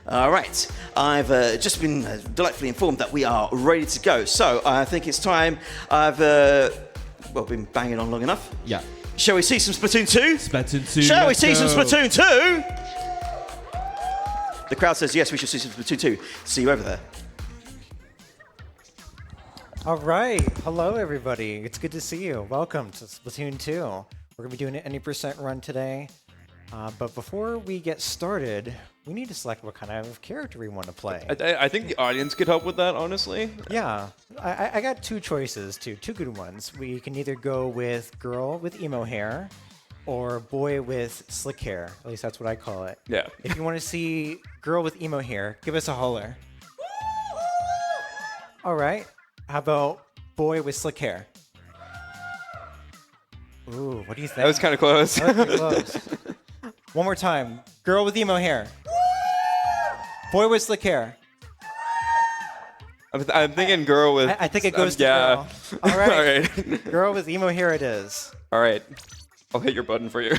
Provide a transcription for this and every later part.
All right, I've just been delightfully informed that we are ready to go. So I think it's time. I've been banging on long enough. Yeah. Shall we see some Splatoon 2? Splatoon 2. Shall we see some Splatoon 2? The crowd says yes, we should see some Splatoon 2. See you over there. All right. Hello, everybody. It's good to see you. Welcome to Splatoon 2. We're going to be doing an 80% run today. But before we get started, we need to select what kind of character we want to play. I think the audience could help with that, honestly. Yeah. I got two choices, two good ones. We can either go with girl with emo hair or boy with slick hair. At least that's what I call it. Yeah. If you want to see girl with emo hair, give us a holler. All right. How about boy with slick hair? Ooh, what do you think? That was kind of close. That was pretty close. One more time. Girl with emo hair. Boy with slick hair. I'm thinking girl with... I think it goes to yeah. girl. All right. All right. Girl with emo hair it is. All right. I'll hit your button for you.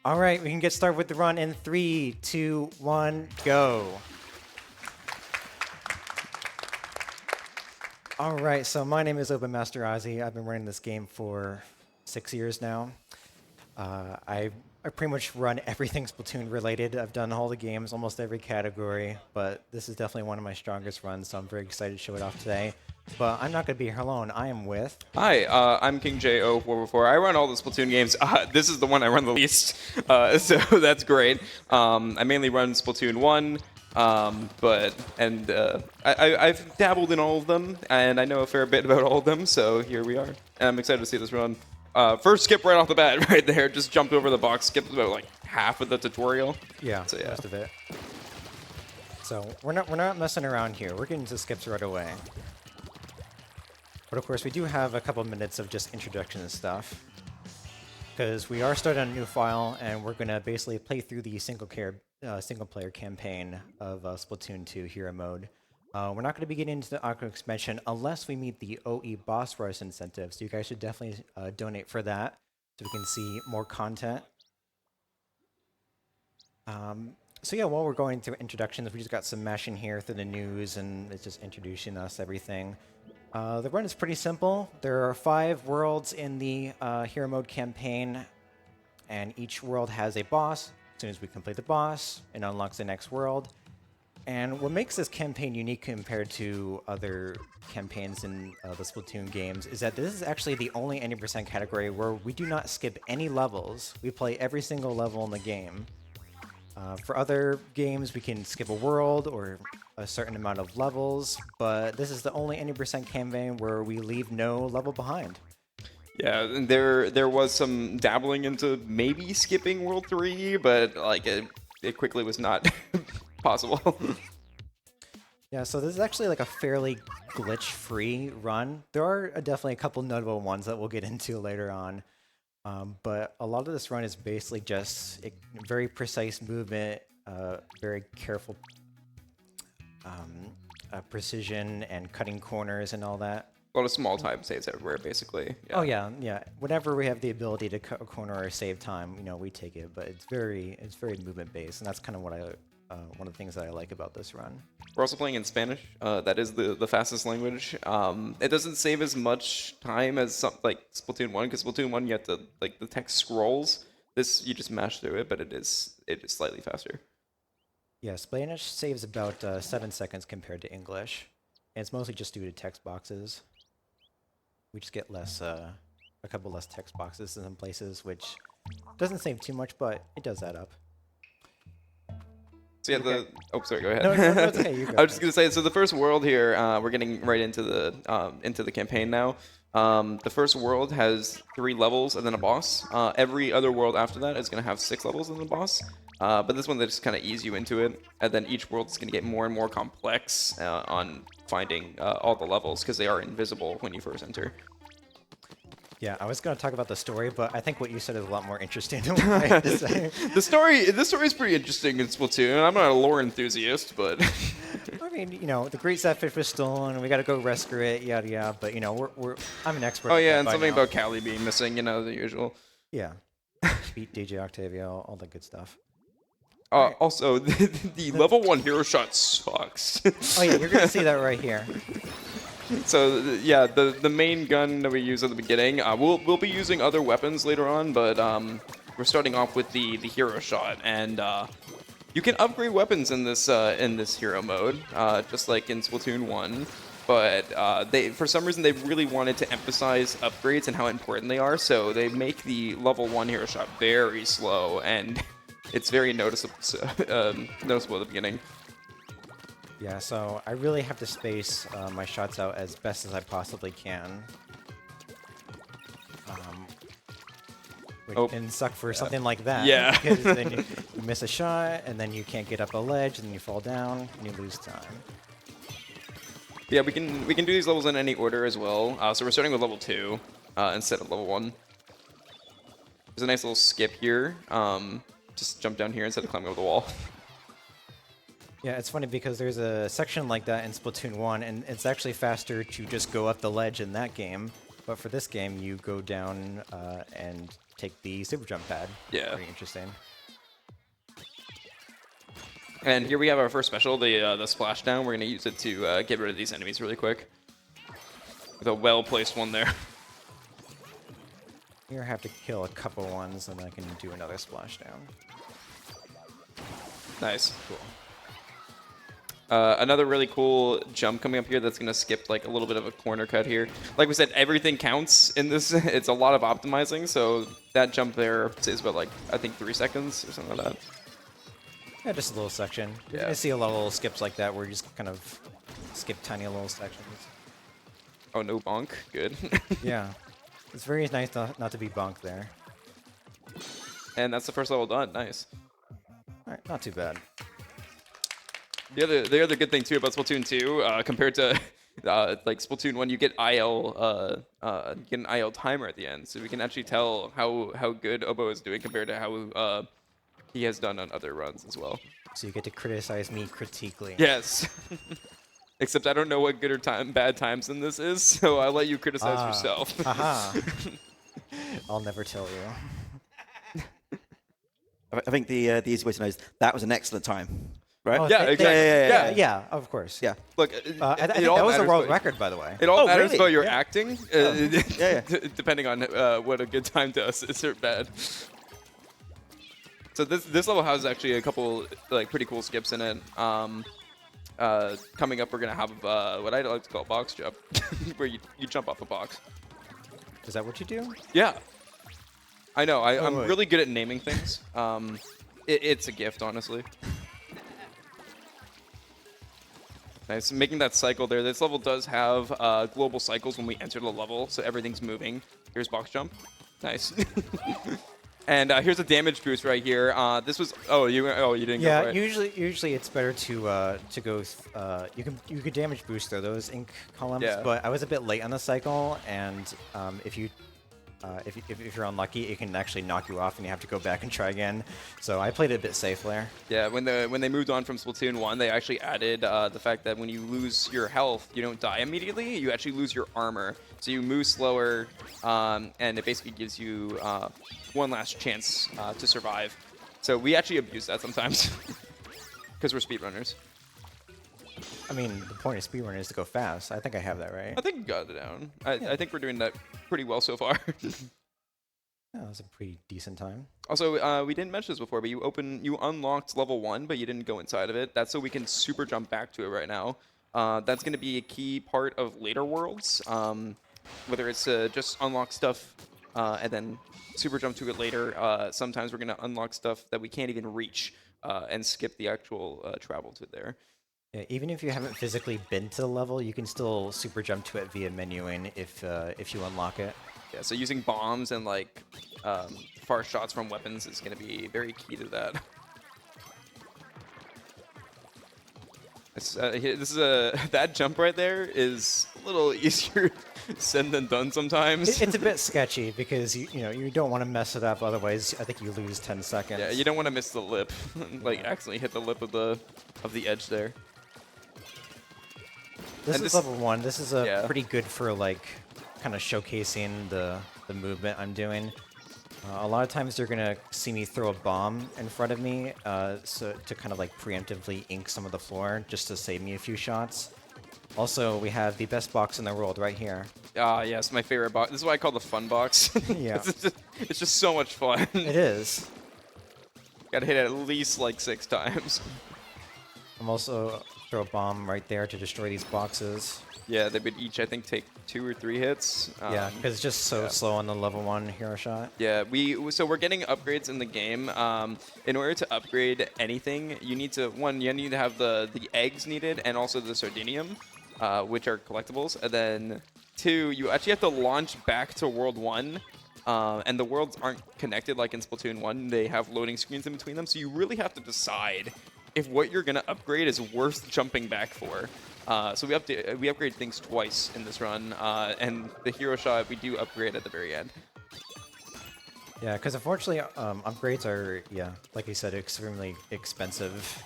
All right, we can get started with the run in 3, 2, 1, go. All right, so my name is OboeMasterOzzy. I've been running this game for 6 years now. I pretty much run everything Splatoon related. I've done all the games, almost every category, but this is definitely one of my strongest runs, so I'm very excited to show it off today. But I'm not going to be here alone. I am with... Hi, I'm King J0444. I run all the Splatoon games. This is the one I run the least, so that's great. I mainly run Splatoon 1. I've dabbled in all of them, and I know a fair bit about all of them, so here we are. And I'm excited to see this run. First skip right off the bat, right there. Just jumped over the box, skipped about like half of the tutorial. Yeah, so, yeah. most of it. So we're not messing around here. We're getting to skips right away. But of course, we do have a couple minutes of just introduction and stuff, because we are starting on a new file, and we're gonna basically play through the single player campaign of Splatoon 2 Hero Mode. We're not going to be getting into the Aqua expansion unless we meet the OE boss rush incentive, so you guys should definitely donate for that so we can see more content. So yeah, while we're going through introductions, we just got some mashing here through the news, and it's just introducing us everything. The run is pretty simple. There are 5 worlds in the Hero Mode campaign, and each world has a boss. As soon as we complete the boss, it unlocks the next world. And what makes this campaign unique compared to other campaigns in the Splatoon games is that this is actually the only 80% category where we do not skip any levels. We play every single level in the game. For other games, we can skip a world or a certain amount of levels, but this is the only 80% campaign where we leave no level behind. Yeah, and there was some dabbling into maybe skipping World 3, but like it quickly was not possible. Yeah, so this is actually like a fairly glitch-free run. There are definitely a couple notable ones that we'll get into later on, but a lot of this run is basically just very precise movement, very careful precision and cutting corners and all that. A lot of small time saves everywhere, basically. Yeah. Oh yeah. Whenever we have the ability to cut a corner or save time, we take it. But it's very movement based, and that's kind of what one of the things that I like about this run. We're also playing in Spanish. That is the fastest language. It doesn't save as much time as like Splatoon 1, because Splatoon 1 you have to the text scrolls. This you just mash through it, but it is slightly faster. Yeah, Spanish saves about 7 seconds compared to English, and it's mostly just due to text boxes. We just get a couple less text boxes in some places, which doesn't save too much, but it does add up. So yeah, sorry, go ahead. No, it's okay. You go. I was just gonna say, so the first world here, we're getting right into the campaign now. The first world has 3 levels and then a boss. Every other world after that is gonna have 6 levels and a boss. But this one, they just kind of ease you into it, and then each world is going to get more and more complex on finding all the levels, because they are invisible when you first enter. Yeah, I was going to talk about the story, but I think what you said is a lot more interesting than what I had to say. The story is pretty interesting in Splatoon. I'm not a lore enthusiast, but... I mean, the Great Sapphire was stolen, and we got to go rescue it, yada yada. But I'm an expert. Oh yeah, and something about Callie being missing, the usual. Yeah, beat DJ Octavio, all that good stuff. Also, the level 1 hero shot sucks. Oh yeah, you're gonna see that right here. So yeah, the main gun that we use at the beginning, we'll be using other weapons later on, but we're starting off with the hero shot, and you can upgrade weapons in this hero mode, just like in Splatoon 1. But for some reason, they really wanted to emphasize upgrades and how important they are, so they make the level 1 hero shot very slow, and it's very noticeable at the beginning. Yeah, so I really have to space my shots out as best as I possibly can. Which can suck for something like that. Yeah. Because then you miss a shot, and then you can't get up a ledge, and then you fall down, and you lose time. Yeah, we can do these levels in any order as well. So we're starting with level 2 instead of level 1. There's a nice little skip here. Just jump down here instead of climbing over the wall. Yeah, it's funny because there's a section like that in Splatoon 1, and it's actually faster to just go up the ledge in that game. But for this game, you go down and take the super jump pad. Yeah. Pretty interesting. And here we have our first special, the splashdown. We're going to use it to get rid of these enemies really quick. With a well-placed one there. Here I have to kill a couple ones, and I can do another splashdown. Nice. Cool. Another really cool jump coming up here that's going to skip like a little bit of a corner cut here. Like we said, everything counts in this. It's a lot of optimizing, so that jump there is about like, I think 3 seconds or something like that. Yeah, just a little section. Yeah. I see a lot of little skips like that where you just kind of skip tiny little sections. Oh, no bonk. Good. Yeah. It's very nice not to be bonked there. And that's the first level done. Nice. Alright, not too bad. The other good thing too about Splatoon 2, compared to like Splatoon 1, you get an IL timer at the end, so we can actually tell how good Obo is doing compared to how he has done on other runs as well. So you get to criticize me critically. Yes. Except I don't know what good or bad times in this is, so I'll let you criticize yourself. Haha. I'll never tell you. I think the easy way to know is that was an excellent time. Right? Oh, Yeah, exactly. Yeah, of course. Yeah. Look, I think that was a world record, by the way. It all matters really? about your Yeah. acting, Yeah. depending on what a good time does, is or bad. So this level has actually a couple like pretty cool skips in it. Coming up, we're gonna have what I like to call box jump, where you jump off a box. Is that what you do? Yeah, I know. I'm wait. really good at naming things. It's a gift, honestly. Nice, making that cycle there. This level does have global cycles when we enter the level, so everything's moving. Here's box jump. Nice. And here's a damage boost right here. This was you didn't go for it. Usually it's better to go. You could damage boost those ink columns, Yeah. but I was a bit late on the cycle, and if you're unlucky, it can actually knock you off, and you have to go back and try again. So I played it a bit safe there. Yeah, when they moved on from Splatoon 1, they actually added the fact that when you lose your health, you don't die immediately. You actually lose your armor, so you move slower, and it basically gives you one last chance to survive. So we actually abuse that sometimes because we're speedrunners. I mean, the point of speedrunning is to go fast. I think I have that right. I think you got it down. I think we're doing that pretty well so far. Yeah, that was a pretty decent time. Also, we didn't mention this before, but you unlocked level 1, but you didn't go inside of it. That's so we can super jump back to it right now. That's going to be a key part of later worlds, whether it's just unlock stuff and then super jump to it later. Sometimes we're going to unlock stuff that we can't even reach and skip the actual travel to there. Yeah, even if you haven't physically been to the level, you can still super jump to it via menuing if you unlock it. Yeah, so using bombs and like far shots from weapons is going to be very key to that. That jump right there is a little easier said than done sometimes. It's a bit sketchy because you don't want to mess it up. Otherwise, I think you lose 10 seconds. Yeah, you don't want to miss the lip, like accidentally hit the lip of the edge there. This is level 1. This is pretty good for like kind of showcasing the movement I'm doing. A lot of times they're gonna see me throw a bomb in front of me, so to kind of like preemptively ink some of the floor, just to save me a few shots. Also, we have the best box in the world right here. Ah, yes, my favorite box. This is what I call the fun box. Yeah. It's just so much fun. It is. Gotta hit it at least like 6 times. I'm also throw a bomb right there to destroy these boxes. Yeah, they would each, I think, take 2 or 3 hits. Yeah, because it's just so slow on the level 1 hero shot. Yeah, so we're getting upgrades in the game. In order to upgrade anything, you need to have the eggs needed and also the sardinium, which are collectibles. And then 2, you actually have to launch back to World 1. And the worlds aren't connected like in Splatoon 1. They have loading screens in between them, so you really have to decide if what you're going to upgrade is worth jumping back for. So we upgrade things twice in this run, and the hero shot we do upgrade at the very end. Yeah, because unfortunately, upgrades are, like you said, extremely expensive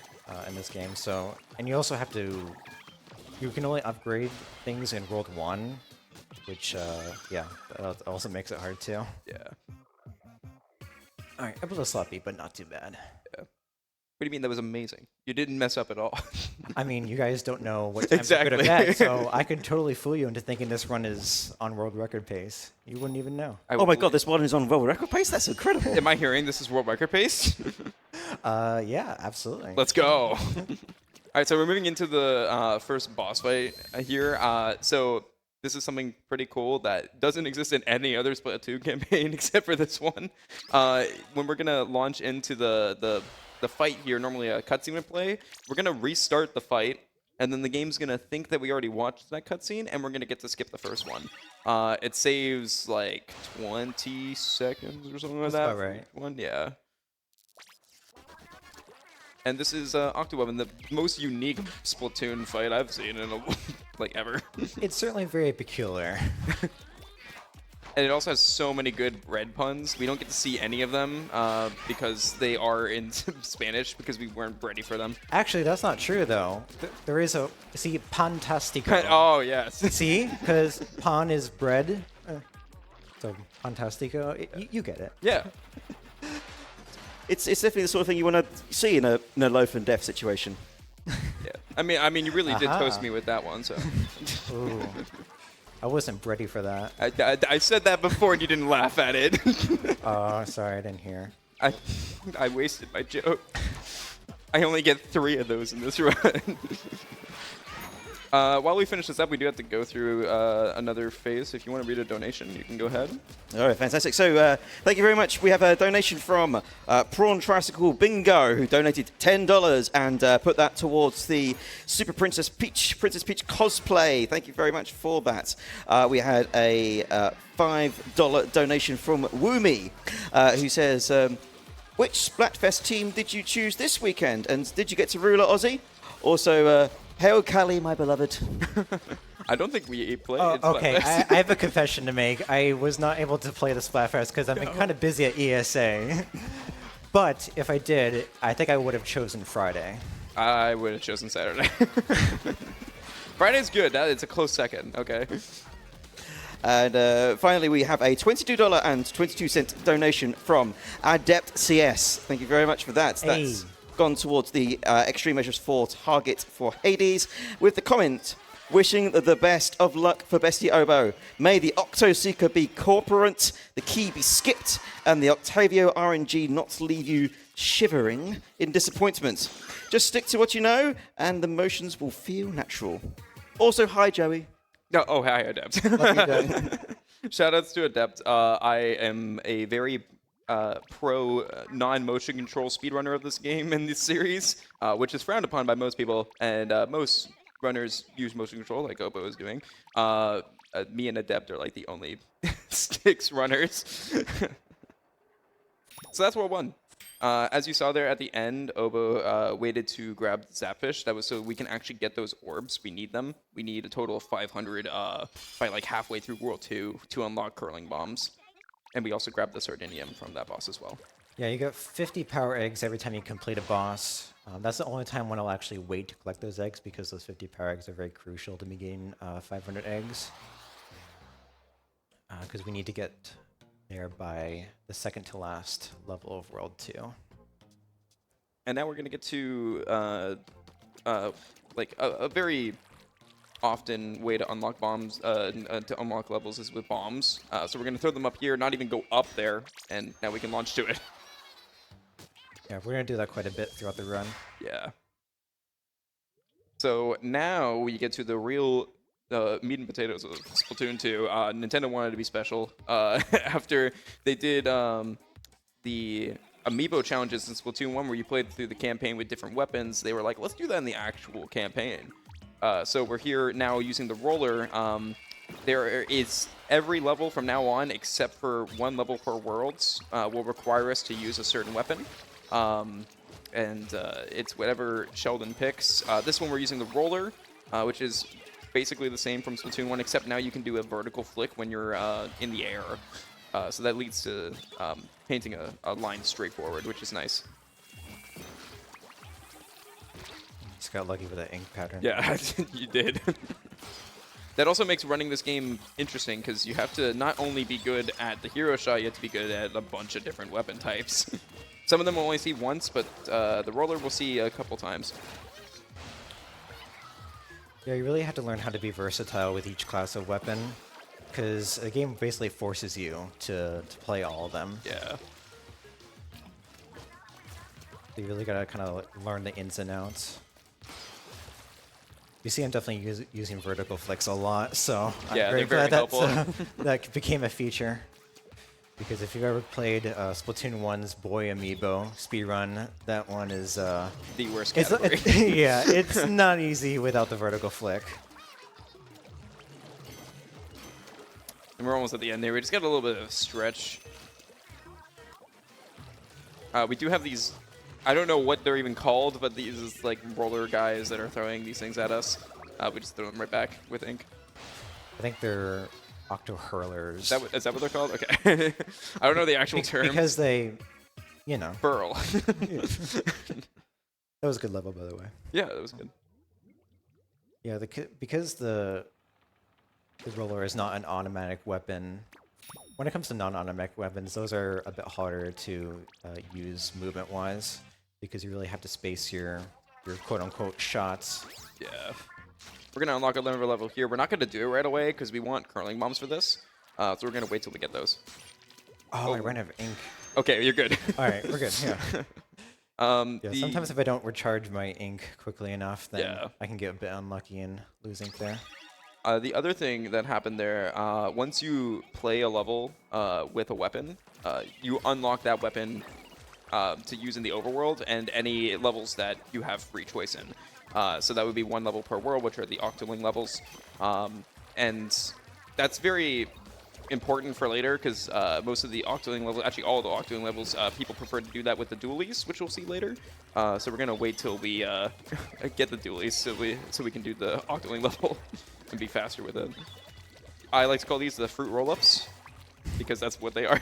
in this game. So, and you also have to, you can only upgrade things in World 1, which, that also makes it hard too. Yeah. All right, a little sloppy, but not too bad. Yeah. What do you mean that was amazing? You didn't mess up at all. I mean, you guys don't know what times Exactly. are good or bad, so I could totally fool you into thinking this run is on world record pace. You wouldn't even know. Oh my god, this one is on world record pace? That's incredible. Am I hearing this is world record pace? Yeah, absolutely. Let's go. All right, so we're moving into the first boss fight here. So this is something pretty cool that doesn't exist in any other Splatoon campaign except for this one. When we're gonna launch into the fight here, normally a cutscene would play. We're gonna restart the fight, and then the game's gonna think that we already watched that cutscene, and we're gonna get to skip the first one. It saves like 20 seconds or something like that. That's about right. One, yeah. And this is Octoweb, the most unique Splatoon fight I've seen in like ever. It's certainly very peculiar. And it also has so many good red puns. We don't get to see any of them because they are in Spanish because we weren't ready for them. Actually, that's not true, though. There is a... See, Pantastico. Oh, yes. See? Because pan is bread. So, Pantastico. You get it. Yeah. It's definitely the sort of thing you want to see in a loaf and death situation. Yeah. I mean, you really did toast me with that one, so. Ooh. I wasn't ready for that. I said that before and you didn't laugh at it. Oh, sorry, I didn't hear. I wasted my joke. I only get 3 of those in this run. While we finish this up, we do have to go through another phase. If you want to read a donation, you can go ahead. All right, fantastic. So thank you very much. We have a donation from Prawn Tricycle Bingo, who donated $10 and put that towards the Super Princess Peach cosplay. Thank you very much for that. We had a $5 donation from Woomy, who says, which Splatfest team did you choose this weekend? And did you get to ruler Ozzy? Also, hail Cali, my beloved. I don't think we played. Okay, Splatfest. I have a confession to make. I was not able to play the Splatfest because I've been kind of busy at ESA. But if I did, I think I would have chosen Friday. I would have chosen Saturday. Friday's good. It's a close second. Okay. And finally, we have a $22.22 donation from Adept CS. Thank you very much for that. Hey. That's gone towards the Extreme Measures 4 target for Hades, with the comment, wishing the best of luck for Bestie Obo. May the Octoseeker be corporate, the key be skipped, and the Octavio RNG not leave you shivering in disappointment. Just stick to what you know, and the motions will feel natural. Also, hi, Joey. No, oh, hi, Adept. Shoutouts to Adept. I am a very pro non-motion control speedrunner of this game in this series, which is frowned upon by most people, and most runners use motion control like Obo is doing. Me and Adept are like the only sticks runners. So that's World 1. As you saw there at the end, Obo waited to grab Zapfish. That was so we can actually get those orbs. We need them. We need a total of 500 by like halfway through World 2 to unlock curling bombs. And we also grabbed the Sardinium from that boss as well. Yeah, you get 50 power eggs every time you complete a boss. That's the only time when I'll actually wait to collect those eggs because those 50 power eggs are very crucial to me getting 500 eggs. Because we need to get there by the second to last level of World 2. And now we're going to get to like a very often way to unlock bombs, to unlock levels is with bombs. So we're going to throw them up here, not even go up there, and now we can launch to it. Yeah, we're going to do that quite a bit throughout the run. Yeah. So now we get to the real meat and potatoes of Splatoon 2. Nintendo wanted to be special. After they did the amiibo challenges in Splatoon 1 where you played through the campaign with different weapons, they were like, let's do that in the actual campaign. So we're here now using the roller. There is every level from now on, except for one level per worlds, will require us to use a certain weapon. It's whatever Sheldon picks. This one we're using the roller, which is basically the same from Splatoon 1, except now you can do a vertical flick when you're in the air. So that leads to painting a line straight forward, which is nice. Just got lucky with that ink pattern. Yeah, you did. That also makes running this game interesting, because you have to not only be good at the hero shot, you have to be good at a bunch of different weapon types. Some of them we'll only see once, but the roller we'll see a couple times. Yeah, you really have to learn how to be versatile with each class of weapon, because the game basically forces you to play all of them. Yeah. You really gotta kind of learn the ins and outs. You see, I'm definitely using vertical flicks a lot, so Yeah, I'm very they're very glad helpful. that became a feature. Because if you've ever played Splatoon 1's Boy Amiibo speedrun, that one is The worst it's, category. yeah, it's not easy without the vertical flick. And we're almost at the end there. We just got a little bit of a stretch. We do have these, I don't know what they're even called, but these like roller guys that are throwing these things at us. We just throw them right back with ink. I think they're octo hurlers. Is that what they're called? Okay. I don't know the actual term. Because they, you know. Burl. That was a good level, by the way. Yeah, that was good. Yeah, because the roller is not an automatic weapon. When it comes to non-automatic weapons, those are a bit harder to use movement-wise, because you really have to space your quote-unquote shots. Yeah. We're going to unlock another level here. We're not going to do it right away because we want curling bombs for this. So we're going to wait till we get those. Oh, I ran out of ink. Okay, you're good. All right, we're good. Yeah. Yeah, sometimes if I don't recharge my ink quickly enough, then I can get a bit unlucky and lose ink there. The other thing that happened there, once you play a level with a weapon, you unlock that weapon to use in the overworld and any levels that you have free choice in. So that would be one level per world, which are the Octoling levels. And that's very important for later, because most of the Octoling levels, actually all of the Octoling levels, people prefer to do that with the dualies, which we'll see later. So we're going to wait till we get the dualies so we can do the Octoling level and be faster with it. I like to call these the fruit roll-ups, because that's what they are.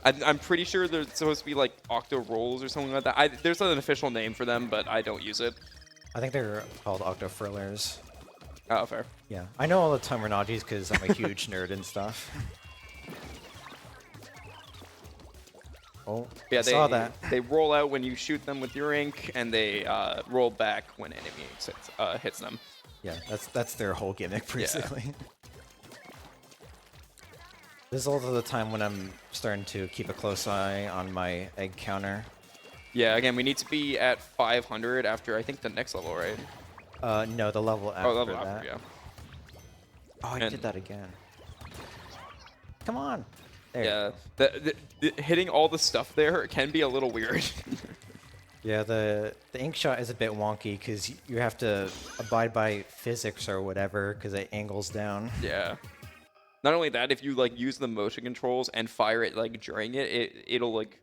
I'm pretty sure they're supposed to be like octo rolls or something like that. There's an official name for them, but I don't use it. I think they're called octo furlers. Oh, fair. Yeah, I know all the terminologies because I'm a huge nerd and stuff. Oh, yeah, I saw that. They roll out when you shoot them with your ink, and they roll back when enemy hits them. Yeah, that's their whole gimmick, basically. Yeah. This is also the time when I'm starting to keep a close eye on my egg counter. Yeah, again, we need to be at 500 after, I think, the next level, right? No, the level after level that. after, yeah. Oh, I did that again. Come on. There. Yeah, the hitting all the stuff there can be a little weird. Yeah, the ink shot is a bit wonky because you have to abide by physics or whatever because it angles down. Yeah. Not only that, if you like use the motion controls and fire it like during it'll like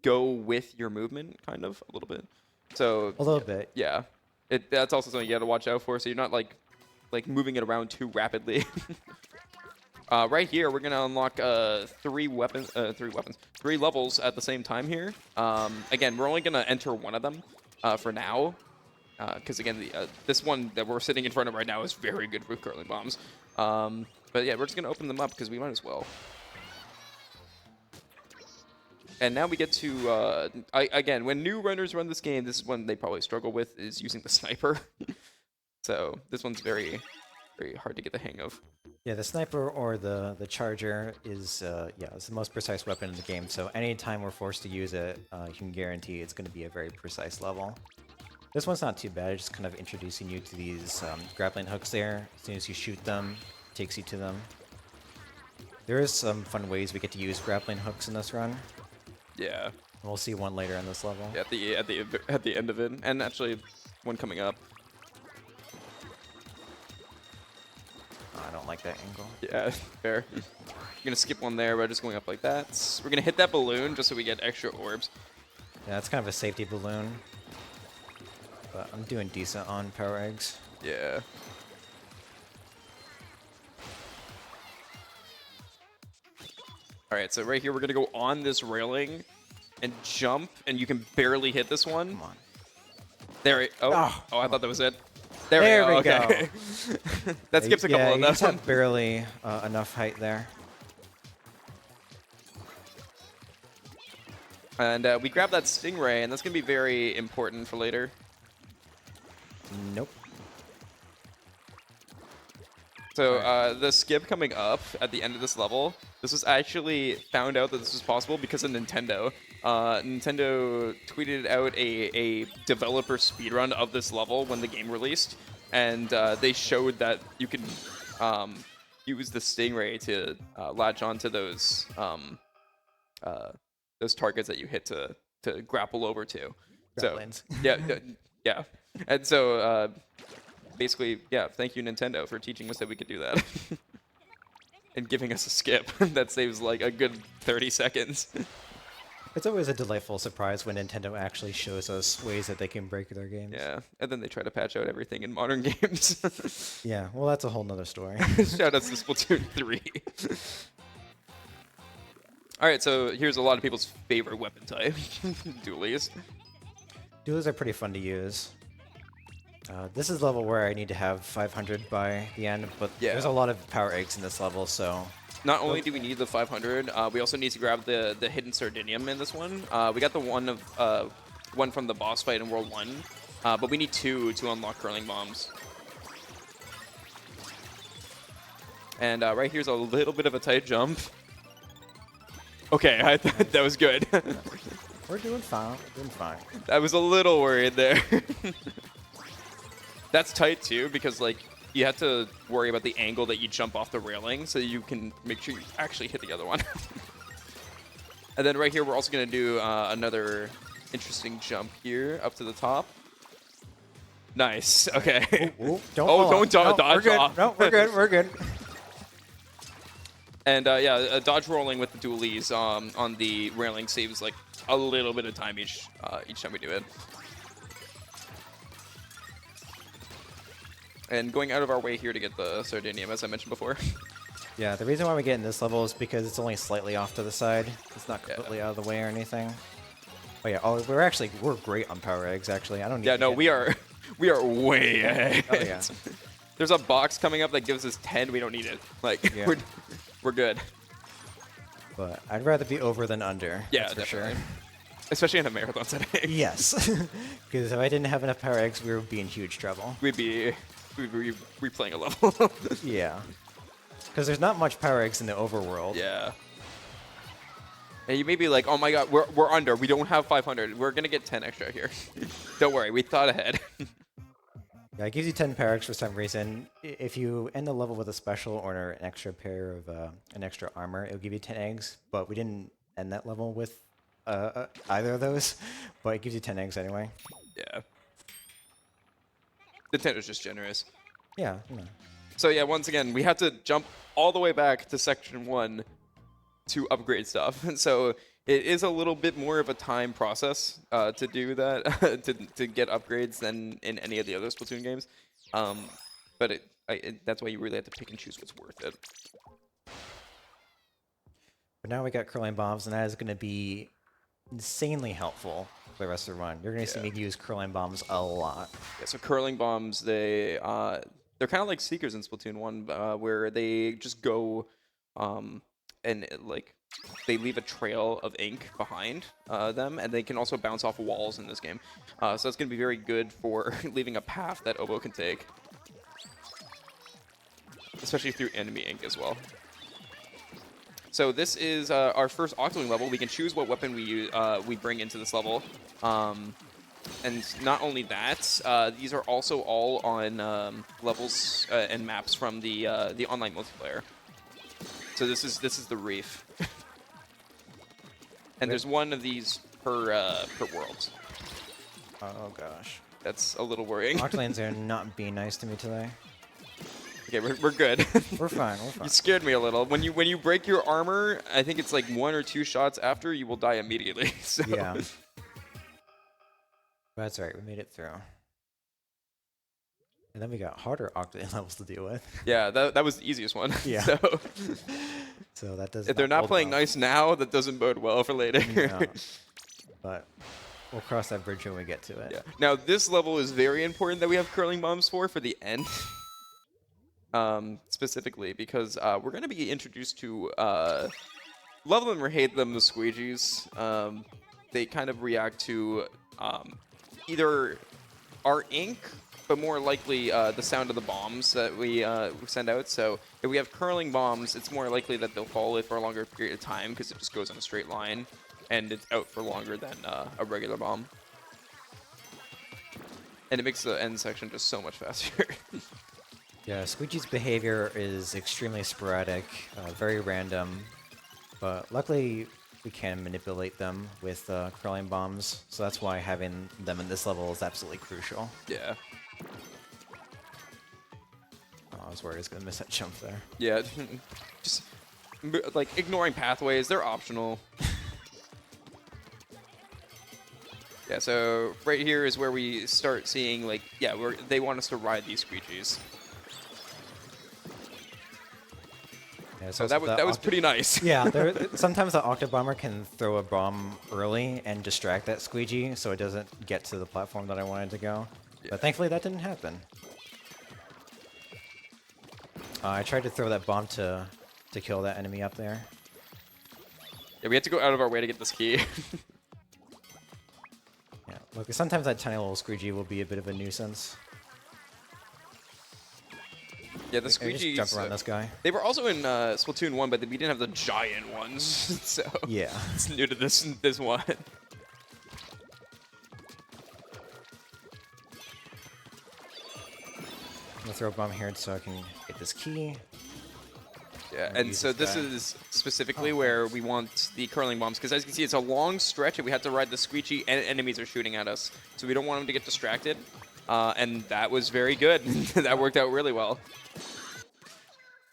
go with your movement kind of a little bit. So a little bit. Yeah. That's also something you got to watch out for, so you're not like moving it around too rapidly. Right here, we're gonna unlock three levels at the same time here. Again, we're only gonna enter one of them for now, because again, this one that we're sitting in front of right now is very good with curling bombs. But yeah, we're just gonna open them up because we might as well. And now we get to, again, when new runners run this game, this is one they probably struggle with, is using the sniper. So this one's very, very hard to get the hang of. Yeah, the sniper or the charger is yeah, it's the most precise weapon in the game. So anytime we're forced to use it, you can guarantee it's going to be a very precise level. This one's not too bad. It's just kind of introducing you to these grappling hooks there. As soon as you shoot them, it takes you to them. There is some fun ways we get to use grappling hooks in this run. Yeah. We'll see one later in this level. Yeah, at the end of it, and actually one coming up. Oh, I don't like that angle. Yeah, fair. We're gonna skip one there. We're just going up like that. We're gonna hit that balloon just so we get extra orbs. Yeah, it's kind of a safety balloon. But I'm doing decent on power eggs. Yeah. All right, so right here we're gonna go on this railing and jump, and you can barely hit this one. Come on. There. I thought that was it. There we go. Okay. That skips a couple yeah, of you them. just have barely enough height there. And we grab that stingray, and that's gonna be very important for later. Nope. So the skip coming up at the end of this level, this was actually found out that this was possible because of Nintendo. Nintendo tweeted out a developer speedrun of this level when the game released, and they showed that you can use the stingray to latch onto those targets that you hit to grapple over to. Grapplings. So yeah, and so. Basically, yeah, thank you, Nintendo, for teaching us that we could do that. And giving us a skip that saves like a good 30 seconds. It's always a delightful surprise when Nintendo actually shows us ways that they can break their games. Yeah, and then they try to patch out everything in modern games. Yeah, well, that's a whole nother story. Shout out to Splatoon 3. All right, so here's a lot of people's favorite weapon type, dualies. Duels are pretty fun to use. This is the level where I need to have 500 by the end, but Yeah. there's a lot of power eggs in this level, so... Not only do we need the 500, we also need to grab the hidden Sardinium in this one. We got the one from the boss fight in World 1, but we need 2 to unlock curling bombs. And right here's a little bit of a tight jump. Okay, I thought that was good. We're doing fine. We're doing fine. I was a little worried there. That's tight too, because like you have to worry about the angle that you jump off the railing, so you can make sure you actually hit the other one. And then right here, we're also gonna do another interesting jump here up to the top. Nice. Okay. Ooh, Don't dodge we're good. off. No, we're good. We're good. And yeah, dodge rolling with the dualies on the railing saves like a little bit of time each time we do it. And going out of our way here to get the Sardinium, as I mentioned before. Yeah, the reason why we get in this level is because it's only slightly off to the side. It's not completely out of the way or anything. Oh yeah, we're great on power eggs actually. I don't need Yeah, to no, get- we are way ahead. Oh yeah. There's a box coming up that gives us 10. We don't need it. Like Yeah. we're good. But I'd rather be over than under. Yeah, that's for definitely. sure. Especially in a marathon setting. Yes, because if I didn't have enough power eggs, we would be in huge trouble. We'd be replaying a level. Yeah, because there's not much power eggs in the overworld. Yeah. And you may be like, oh my god, we're under. We don't have 500. We're going to get 10 extra here. Don't worry, we thought ahead. Yeah, it gives you 10 power eggs for some reason. If you end the level with a special or an extra pair of an extra armor, it'll give you 10 eggs. But we didn't end that level with either of those. But it gives you 10 eggs anyway. Yeah. Nintendo's just generous. Yeah. You know. So yeah, once again, we have to jump all the way back to section 1 to upgrade stuff. So it is a little bit more of a time process to do that, to get upgrades than in any of the other Splatoon games. But that's why you really have to pick and choose what's worth it. But now we got curling bombs, and that is going to be insanely helpful for the rest of the run. You're going to see me use curling bombs a lot. Yeah, so curling bombs, they're kind of like Seekers in Splatoon 1, where they just go and like they leave a trail of ink behind them, and they can also bounce off walls in this game. So that's going to be very good for leaving a path that Oboe can take, especially through enemy ink as well. So this is our first Octoling level. We can choose what weapon we bring into this level. And not only that, these are also all on levels and maps from the online multiplayer. So this is the Reef, and there's one of these per world. Oh gosh. That's a little worrying. Octolings are not being nice to me today. Okay, we're good. We're fine. We're fine. You scared me a little. When you break your armor, I think it's like 1 or 2 shots after you will die immediately. So. Yeah. That's right. We made it through. And then we got harder Octoling levels to deal with. Yeah, that was the easiest one. Yeah. So, So that does. if they're not playing nice now, that doesn't bode well for later. No. But we'll cross that bridge when we get to it. Yeah. Now this level is very important that we have curling bombs for the end. Specifically because we're going to be introduced to love them or hate them, the squeegees. They kind of react to either our ink, but more likely the sound of the bombs that we send out. So if we have curling bombs, it's more likely that they'll follow it for a longer period of time because it just goes on a straight line and it's out for longer than a regular bomb. And it makes the end section just so much faster. Yeah, Squeegee's behavior is extremely sporadic, very random, but luckily we can manipulate them with curling bombs, so that's why having them in this level is absolutely crucial. Yeah. Oh, I was worried I was going to miss that jump there. Yeah. Just like ignoring pathways, they're optional. Yeah, so right here is where we start seeing, like, yeah, they want us to ride these squeegees. Yeah, So that was pretty nice. Yeah, sometimes the Octobomber can throw a bomb early and distract that squeegee so it doesn't get to the platform that I wanted to go. Yeah. But thankfully that didn't happen. I tried to throw that bomb to kill that enemy up there. Yeah, we had to go out of our way to get this key. Yeah, look, sometimes that tiny little squeegee will be a bit of a nuisance. Yeah, the I just squeegees. jump around this guy. They were also in Splatoon 1, but we didn't have the giant ones, so Yeah. it's new to this one. I'm gonna throw a bomb here so I can get this key. Yeah, I'll and use so this this guy. is specifically where we want the curling bombs, because as you can see, it's a long stretch, and we have to ride the squeegee, and enemies are shooting at us, so we don't want them to get distracted. And that was very good. That worked out really well.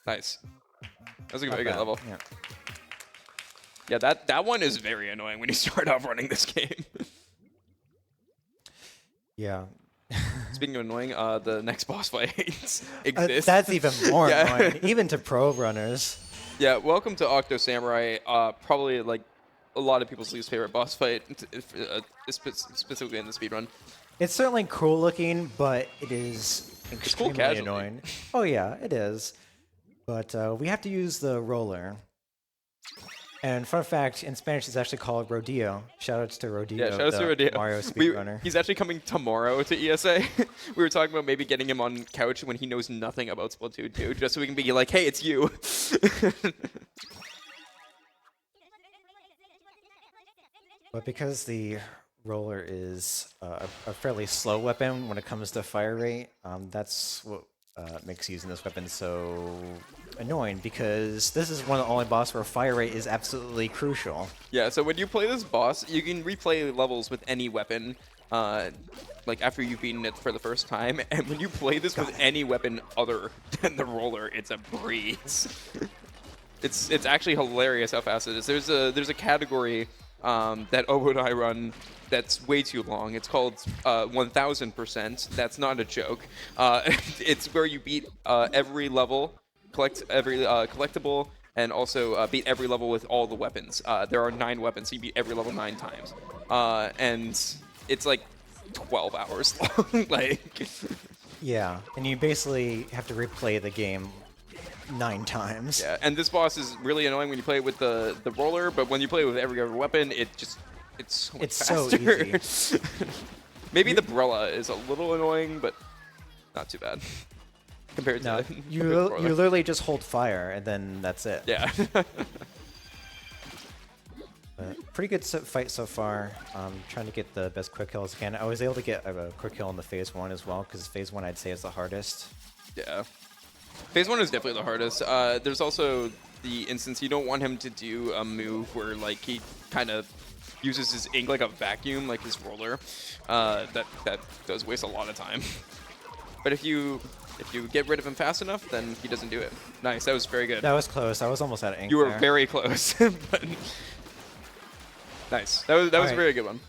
Nice. That was a very good level. Yeah. Yeah, that one is very annoying when you start off running this game. Yeah. Speaking of annoying, the next boss fight exists. That's even more Yeah. annoying, even to pro runners. Yeah, welcome to Octo Samurai. Probably like a lot of people's least favorite boss fight, specifically in the speedrun. It's certainly cool looking, but it is cool extremely casually. annoying. Oh yeah, it is. But we have to use the roller. And fun fact, in Spanish, it's actually called rodeo. Shoutouts to Rodeo, Yeah, shout out the to Rodeo. Mario speedrunner. He's actually coming tomorrow to ESA. We were talking about maybe getting him on couch when he knows nothing about Splatoon 2, just so we can be like, hey, it's you. But because the roller is a fairly slow weapon when it comes to fire rate, that's what makes using this weapon so annoying, because this is one of the only boss where fire rate is absolutely crucial. Yeah, so when you play this boss, you can replay levels with any weapon, like after you've beaten it for the first time, and when you play this with any weapon other than the roller, it's a breeze. It's actually hilarious how fast it is. There's a category that Obo and I run that's way too long. It's called 1000%. That's not a joke. It's where you beat every level, collect every collectible, and also beat every level with all the weapons. There are 9 weapons, so you beat every level 9 times. And it's like 12 hours long. Like, Yeah, and you basically have to replay the game 9 times. Yeah, and this boss is really annoying when you play it with the roller, but when you play it with every other weapon, it's so much faster. So easy. Maybe the Brella is a little annoying, but not too bad compared to No, the you roller. literally just hold fire and then that's it. Yeah. Pretty good fight so far. Trying to get the best quick kills again. I was able to get a quick kill in the phase 1 as well, because phase 1 I'd say is the hardest. Yeah. Phase 1 is definitely the hardest. There's also the instance you don't want him to do a move where like he kind of uses his ink like a vacuum, like his roller. That does waste a lot of time. But if you get rid of him fast enough, then he doesn't do it. Nice, that was very good. That was close. I was almost out of ink. You were there. very close. But nice. That was a very good one.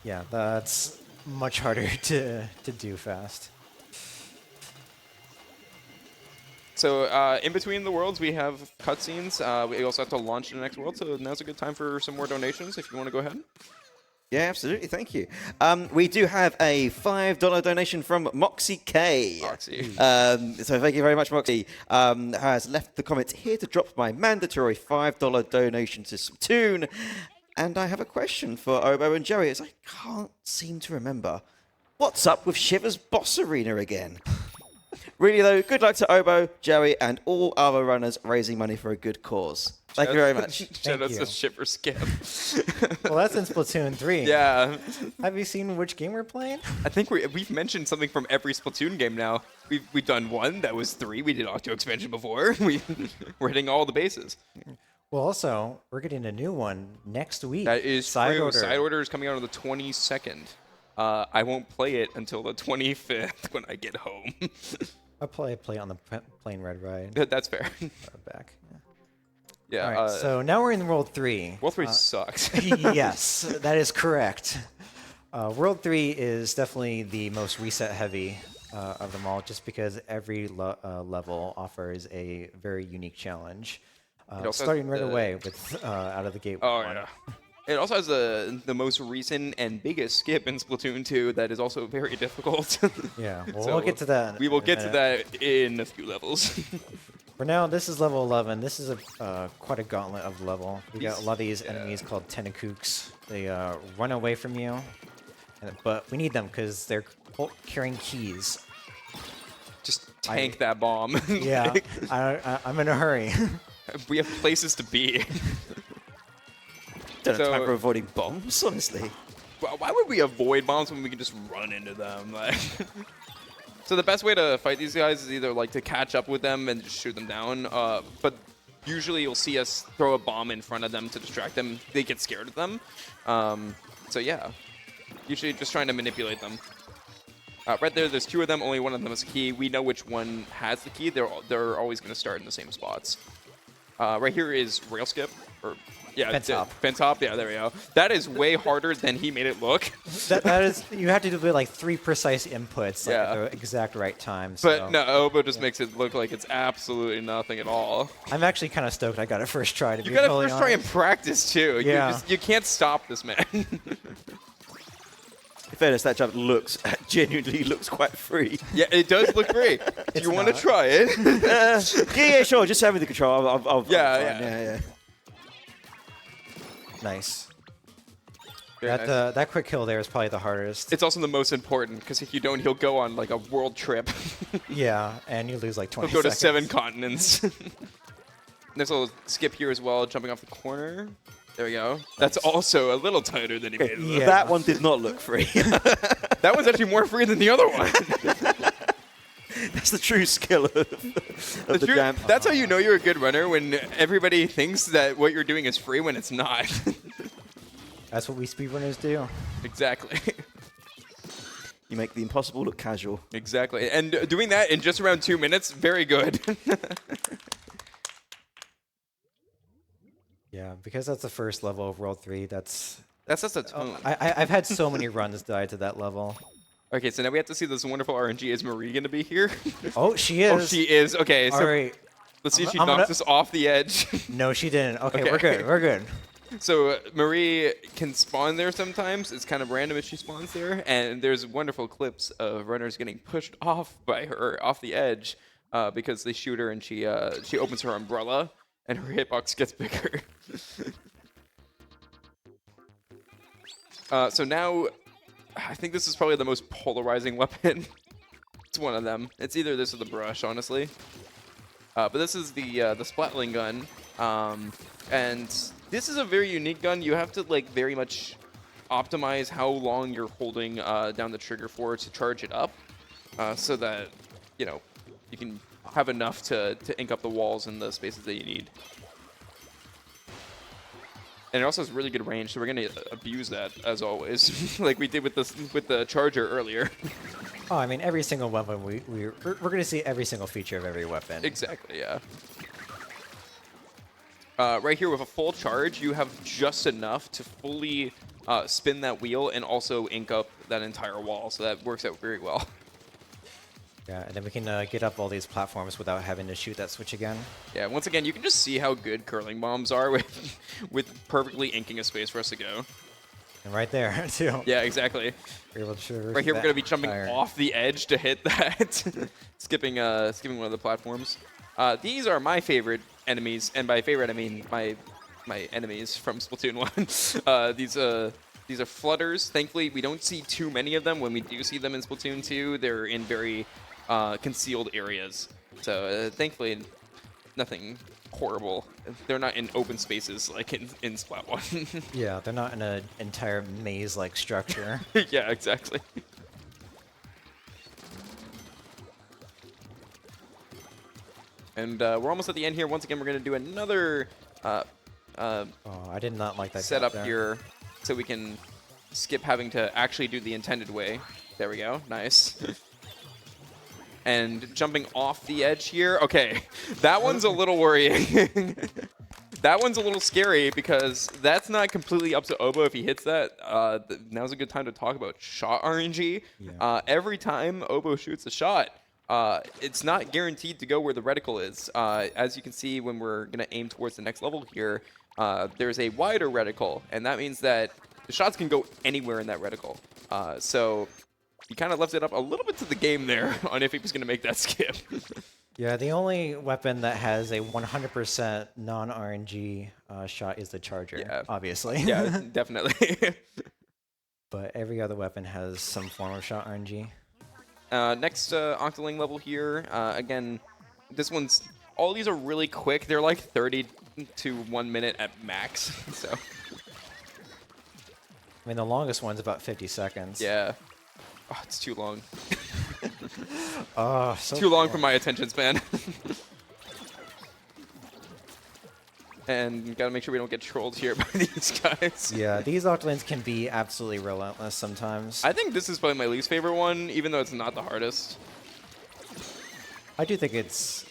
Yeah, that's much harder to do fast. So in between the worlds, we have cutscenes. We also have to launch the next world, so now's a good time for some more donations if you want to go ahead. Yeah, absolutely. Thank you. We do have a $5 donation from Moxie K. Moxie. So thank you very much, Moxie. Has left the comment here to drop my mandatory $5 donation to Splatoon. And I have a question for Obo and Joey, as I can't seem to remember. What's up with Shiver's Boss Arena again? Really, though, good luck to Obo, Joey, and all other runners raising money for a good cause. Thank you very much. Shout out you. to Shiver Skip. Well, that's in Splatoon 3. Yeah. Have you seen which game we're playing? I think we've mentioned something from every Splatoon game now. We've done 1, that was 3. We did Octo Expansion before. We're hitting all the bases. Well, also, we're getting a new one next week. That is Side true. Order. Side Order is coming out on the 22nd. I won't play it until the 25th when I get home. I'll play on the Plain Red Ride. That's fair. Back. Yeah. All right, so now we're in World 3. World 3 sucks. Yes, that is correct. World 3 is definitely the most reset heavy of them all, just because every level offers a very unique challenge. Starting right away with out of the gate. Oh, 1. yeah. It also has the most recent and biggest skip in Splatoon 2 that is also very difficult. Yeah, well, So we'll get to that. We will in a get to minute. that in a few levels. For now, this is level 11. This is quite a gauntlet of level. We got a lot of these enemies called Tenakooks. They run away from you, but we need them because they're carrying keys. Just tank that bomb. Yeah, I'm in a hurry. We have places to be. Don't have So- time for avoiding bombs, honestly. Why would we avoid bombs when we can just run into them? Like, so the best way to fight these guys is either like to catch up with them and just shoot them down. But usually you'll see us throw a bomb in front of them to distract them. They get scared of them. So yeah, usually just trying to manipulate them. Right there's 2 of them. Only one of them has a key. We know which one has the key. They're always going to start in the same spots. Right here is rail skip, or yeah, Fence hop. Fence hop. Yeah, there we go. That is way harder than he made it look. that is, you have to do like 3 precise inputs like, Yeah. at the exact right time. But So. no, Obo just makes it look like it's absolutely nothing at all. I'm actually kind of stoked I got it first try, to You be gotta totally first try and honest. practice too. Yeah. You can't stop this man. In fairness, that jump genuinely looks quite free. Yeah, it does look great. Do you want to not. try it? Yeah, sure. Just have the control. I'll Yeah, yeah. Nice. Very nice. That quick kill there is probably the hardest. It's also the most important because if you don't, he'll go on like a world trip. Yeah, and you lose like 20 He'll go to seconds. 7 continents. There's a little skip here as well, jumping off the corner. There we go. That's also a little tighter than he made it look. Yeah. That one did not look free. That one's actually more free than the other one. That's the true skill of the jump. That's how you know you're a good runner, when everybody thinks that what you're doing is free when it's not. That's what we speedrunners do. Exactly. You make the impossible look casual. Exactly. And doing that in just around 2 minutes, very good. Yeah, because that's the first level of World 3, that's... That's just a tone. I've had so many runs die to that level. Okay, so now we have to see this wonderful RNG. Is Marie going to be here? Oh, she is. Oh, she is. Okay, so All right. let's see if she I'm knocks gonna- us off the edge. No, she didn't. Okay, Okay. we're good. We're good. So Marie can spawn there sometimes. It's kind of random if she spawns there. And there's wonderful clips of runners getting pushed off by her off the edge. because they shoot her and she opens her umbrella and her hitbox gets bigger. So now, I think this is probably the most polarizing weapon. It's one of them. It's either this or the brush, honestly. But this is the Splatling gun, and this is a very unique gun. You have to like very much optimize how long you're holding down the trigger for to charge it up, so that you can have enough to ink up the walls and the spaces that you need. And it also has really good range, so we're gonna abuse that as always, like we did with the charger earlier. Oh, I mean, every single weapon we're gonna see every single feature of every weapon. Exactly, yeah. Right here with a full charge, you have just enough to fully spin that wheel and also ink up that entire wall, so that works out very well. Yeah, and then we can get up all these platforms without having to shoot that switch again. Yeah, once again, you can just see how good curling bombs are with perfectly inking a space for us to go. And right there, too. Yeah, exactly. We're able to Right here, we're going to be jumping fire. off the edge to hit that. skipping one of the platforms. These are my favorite enemies, and by favorite, I mean my enemies from Splatoon 1. These are flutters. Thankfully, we don't see too many of them. When we do see them in Splatoon 2, they're in very concealed areas. So thankfully, nothing horrible. They're not in open spaces like in Splat 1. Yeah, they're not in an entire maze-like structure. Yeah, exactly. And we're almost at the end here. Once again, we're going to do another Oh, I did not like that setup there. here so we can skip having to actually do the intended way. There we go. Nice. And jumping off the edge here. Okay, that one's a little worrying. That one's a little scary because that's not completely up to Obo if he hits that. Now's a good time to talk about shot RNG. Yeah. Every time Obo shoots a shot, it's not guaranteed to go where the reticle is. As you can see when we're going to aim towards the next level here, there's a wider reticle, and that means that the shots can go anywhere in that reticle. So he kind of left it up a little bit to the game there on if he was going to make that skip. Yeah, the only weapon that has a 100% non-RNG shot is the charger, Yeah. obviously. Yeah, definitely. But every other weapon has some form of shot RNG. Next Octoling level here. Again, this one's... All these are really quick. They're like 30 to 1 minute at max. So I mean, the longest one's about 50 seconds. yeah. Oh, it's too long. Oh, so Too long cool. for my attention span. And gotta make sure we don't get trolled here by these guys. Yeah, these Octolings can be absolutely relentless sometimes. I think this is probably my least favorite one, even though it's not the hardest. I think it's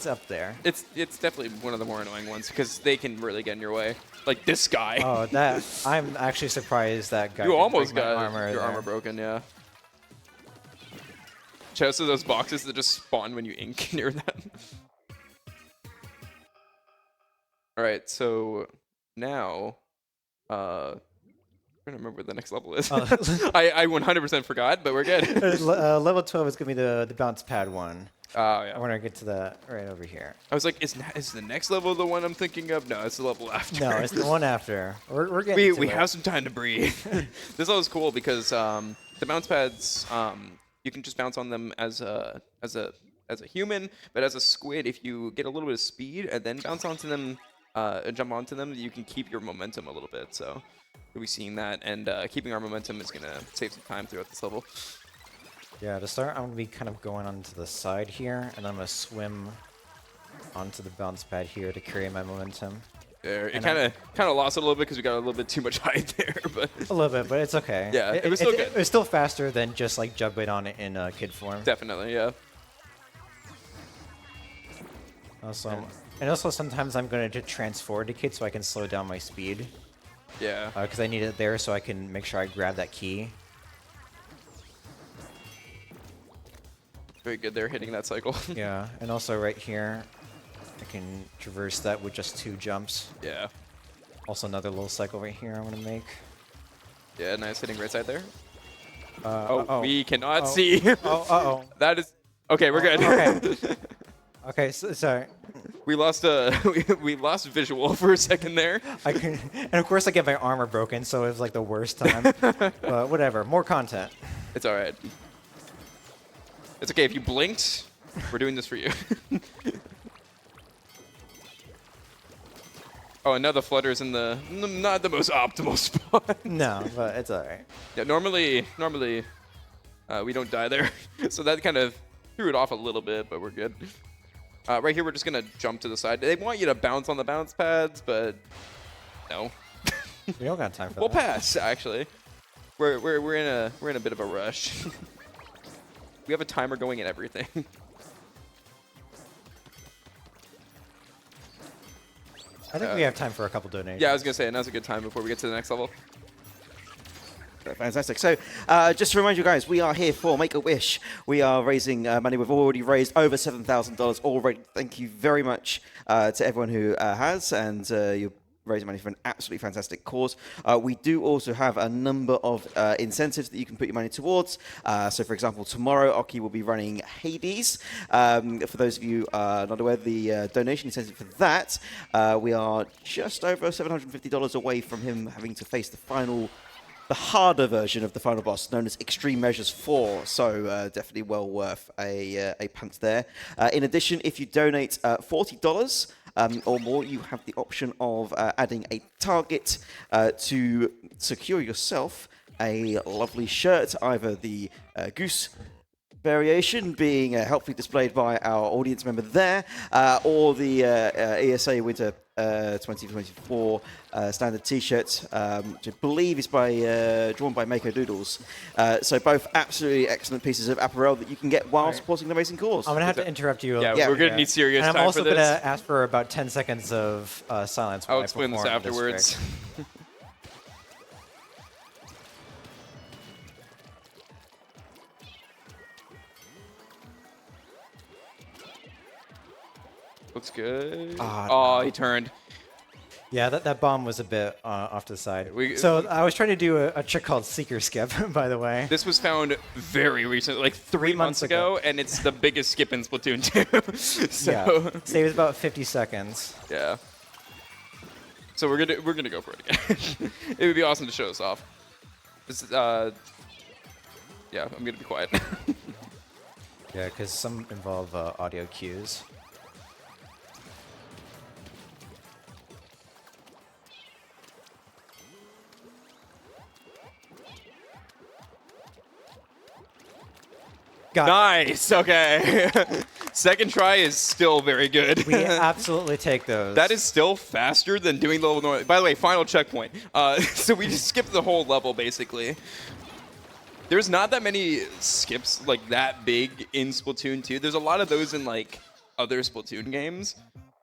up there. It's definitely one of the more annoying ones because they can really get in your way. Like this guy. Oh, that I'm actually surprised that guy. You didn't almost break my got armor your there. armor broken, yeah. Shout out to those boxes that just spawn when you ink near them. Alright, so now I'm trying to remember what the next level is. I 100% forgot, but we're good. Level 12 is gonna be the bounce pad one. Oh yeah. We're gonna get to that right over here. I was like, is the next level the one I'm thinking of? No, it's the level after. No, it's the one after. We're getting to we it. have some time to breathe. This level is cool because the bounce pads, you can just bounce on them as a human, but as a squid, if you get a little bit of speed and then bounce onto them, jump onto them, you can keep your momentum a little bit. So we'll be seeing that, and keeping our momentum is gonna save some time throughout this level. Yeah, to start, I'm going to be kind of going onto the side here, and I'm going to swim onto the bounce pad here to carry my momentum. There, it kind of lost it a little bit because we got a little bit too much height there, but A little bit, but it's okay. Yeah, it was still good. It was still faster than just like jumping on it in kid form. definitely, yeah. Also, sometimes I'm going to transfer to kid so I can slow down my speed. Yeah. Because I need it there so I can make sure I grab that key. Very good there, hitting that cycle. Yeah, and also right here, I can traverse that with just 2 jumps. Yeah. Also another little cycle right here I want to make. Yeah, nice hitting right side there. Uh-oh. We cannot see. Uh-oh. That is... Okay, we're good. Okay. Okay, so, sorry. We lost we lost visual for a second there. And of course I get my armor broken, so it was like the worst time. But whatever, more content. It's all right. It's okay if you blinked. We're doing this for you. Oh, another flutter's in the not the most optimal spot. No, but it's alright. Yeah, normally we don't die there, so that kind of threw it off a little bit, but we're good. Right here, we're just gonna jump to the side. They want you to bounce on the bounce pads, but no. We don't got time for We'll that. pass. Actually, we're in a bit of a rush. We have a timer going and everything. I think we have time for a couple donations. Yeah, I was gonna say now's a good time before we get to the next level. Fantastic. So, just to remind you guys, we are here for Make-A-Wish. We are raising money. We've already raised over $7,000 already. Thank you very much to everyone who has, and you're raising money for an absolutely fantastic cause. We do also have a number of incentives that you can put your money towards. So, for example, tomorrow, Oki will be running Hades. For those of you not aware, the donation incentive for that, we are just over $750 away from him having to face the harder version of the final boss, known as Extreme Measures 4. So definitely well worth a punt there. In addition, if you donate $40 or more, you have the option of adding a target to secure yourself a lovely shirt, either the goose variation being helpfully displayed by our audience member there, or the ESA Winter 2024 standard T-shirt, which I believe is drawn by Mako Doodles. So both absolutely excellent pieces of apparel that you can get while supporting the amazing cause. I'm going to have to interrupt you. Yeah, Yeah. we're gonna need serious And I'm time also for going this. to ask for about 10 seconds of silence. While I'll I explain this perform afterwards. trick. Looks good. Ah, Oh, he turned. Yeah, that bomb was a bit off to the side. We- So I was trying to do a trick called Seeker Skip, by the way. This was found very recently, like 3 months months ago, and it's the biggest skip in Splatoon 2. So Yeah, saves about 50 seconds. yeah. So we're gonna go for it again. It would be awesome to show us off. This is yeah, I'm gonna be quiet. Yeah, because some involve audio cues. Got it. Nice. Okay. Second try is still very good. We absolutely take those. That is still faster than doing the level normally. By the way, final checkpoint. So we just skipped the whole level, basically. There's not that many skips like that big in Splatoon 2. There's a lot of those in like other Splatoon games.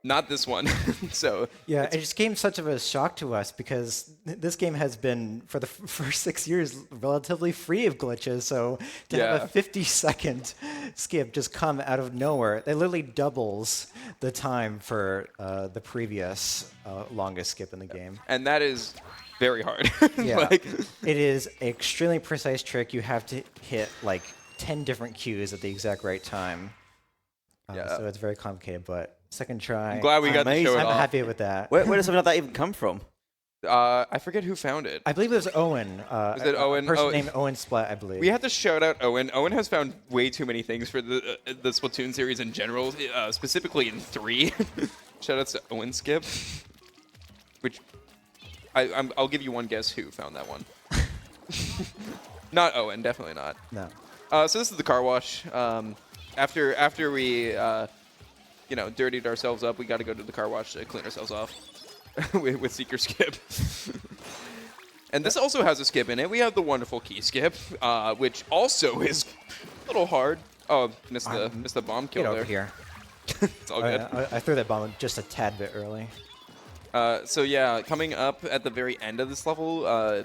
Not this one. So Yeah, it just came such of a shock to us because this game has been, for the first 6 years, relatively free of glitches. So to have Yeah. a 50-second skip just come out of nowhere, it literally doubles the time for the previous longest skip in the game. and that is very hard. Yeah, Like, it is an extremely precise trick. You have to hit like 10 different cues at the exact right time. Yeah. So it's very complicated, but second try. I'm glad we got to show it I'm off. happy with that. Where does something like that even come from? I forget who found it. I believe it was Owen. Was it Owen? A person Oh, named Owen Splat, I believe. We have to shout out Owen. Owen has found way too many things for the Splatoon series in general, specifically in 3. Shout outs to Owen Skip, which I'll give you one guess who found that one. Not Owen, definitely not. No. So this is the car wash. After we dirtied ourselves up, we got to go to the car wash to clean ourselves off with Seeker Skip. And this also has a skip in it. We have the wonderful key skip, which also is a little hard. Oh, missed the bomb kill Get there. over here. It's all good. I threw that bomb just a tad bit early. So yeah, coming up at the very end of this level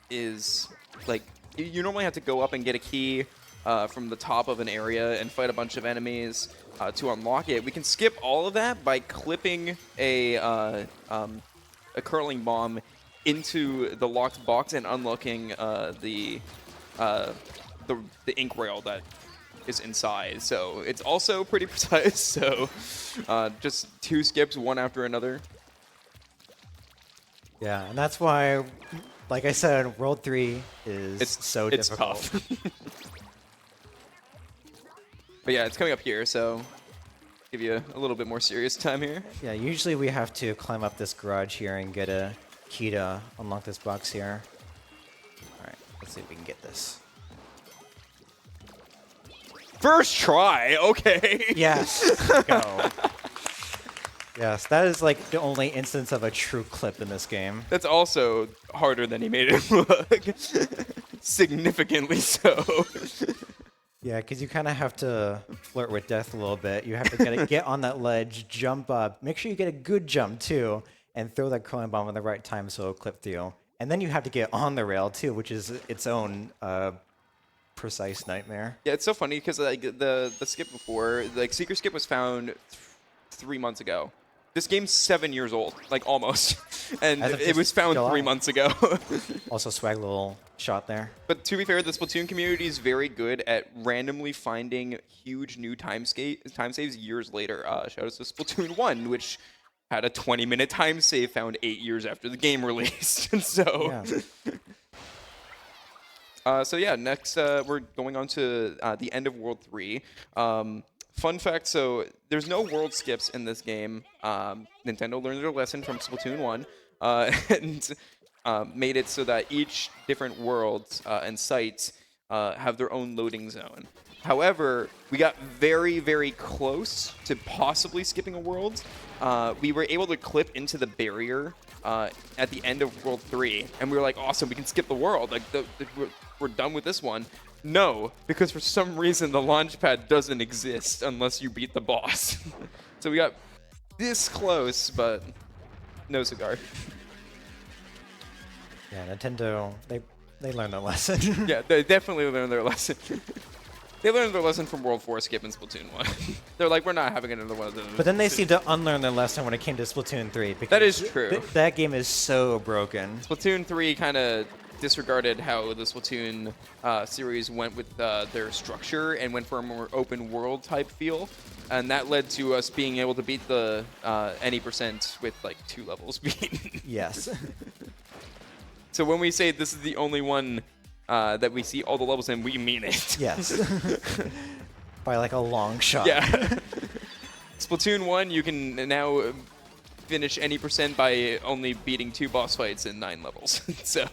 is like you normally have to go up and get a key from the top of an area and fight a bunch of enemies to unlock it. We can skip all of that by clipping a curling bomb into the locked box and unlocking the ink rail that is inside. So it's also pretty precise. So just 2 skips, one after another. Yeah, and that's why, like I said, World 3 is so it's difficult. tough. But yeah, it's coming up here, so give you a little bit more serious time here. Yeah, usually we have to climb up this garage here and get a key to unlock this box here. All right, let's see if we can get this. First try, okay. Yes, go. Yes, that is like the only instance of a true clip in this game. That's also harder than he made it look. Significantly so. Yeah, because you kind of have to flirt with death a little bit. You have to get on that ledge, jump up, make sure you get a good jump too, and throw that curling bomb at the right time so it'll clip through. And then you have to get on the rail too, which is its own precise nightmare. Yeah, it's so funny because like the skip before, like Secret Skip was found 3 months ago. This game's 7 years old, like almost, and it was found 3 months ago. Also, swag little shot there. But to be fair, the Splatoon community is very good at randomly finding huge new time saves years later. Shout out to Splatoon 1, which had a 20-minute time save found 8 years after the game released. And so, so yeah, next we're going on to the end of World 3. Fun fact, so there's no world skips in this game. Nintendo learned their lesson from Splatoon 1 and made it so that each different world and site have their own loading zone. However, we got very, very close to possibly skipping a world. We were able to clip into the barrier at the end of World 3, and we were like, awesome, we can skip the world. Like, we're done with this one. No, because for some reason the launch pad doesn't exist unless you beat the boss. So we got this close, but no cigar. Yeah, Nintendo, they learned their lesson. Yeah, they definitely learned their lesson. They learned their lesson from World 4 skip in Splatoon 1. They're like, we're not having another one of those. But then they seem to unlearn their lesson when it came to Splatoon 3. That is true. That game is so broken. Splatoon 3 kind of disregarded how the Splatoon series went with their structure and went for a more open world type feel. And that led to us being able to beat the any percent with like 2 levels beaten. Yes. So when we say this is the only one that we see all the levels in, we mean it. Yes. By like a long shot. Yeah. Splatoon 1, you can now finish any percent by only beating 2 boss fights in 9 levels. So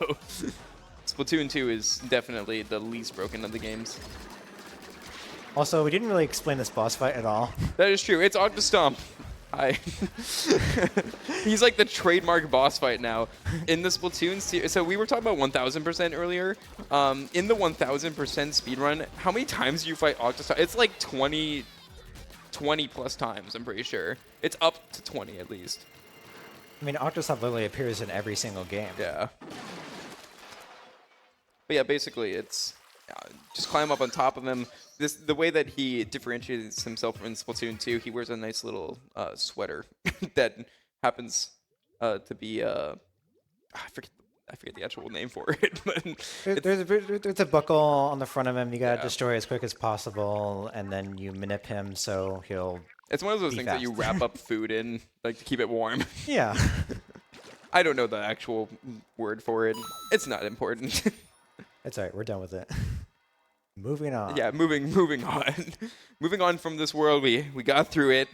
Splatoon 2 is definitely the least broken of the games. Also, we didn't really explain this boss fight at all. That is true. It's Octostomp. He's like the trademark boss fight now in the Splatoon. So we were talking about 1000% earlier. In the 1000% speedrun, how many times do you fight Octostomp? It's like 20 plus times, I'm pretty sure. It's up to 20 at least. I mean, Octostomp literally appears in every single game. Yeah. But yeah, basically, it's just climb up on top of him. The way that he differentiates himself in Splatoon 2, he wears a nice little sweater that happens to be I forget the actual name for it. But there's a buckle on the front of him. You gotta destroy as quick as possible, and then you manip him so he'll. It's one of those things that you wrap up food in, like to keep it warm. Yeah. I don't know the actual word for it. It's not important. It's alright. We're done with it. Moving on. Yeah, moving on. Moving on from this world, we got through it.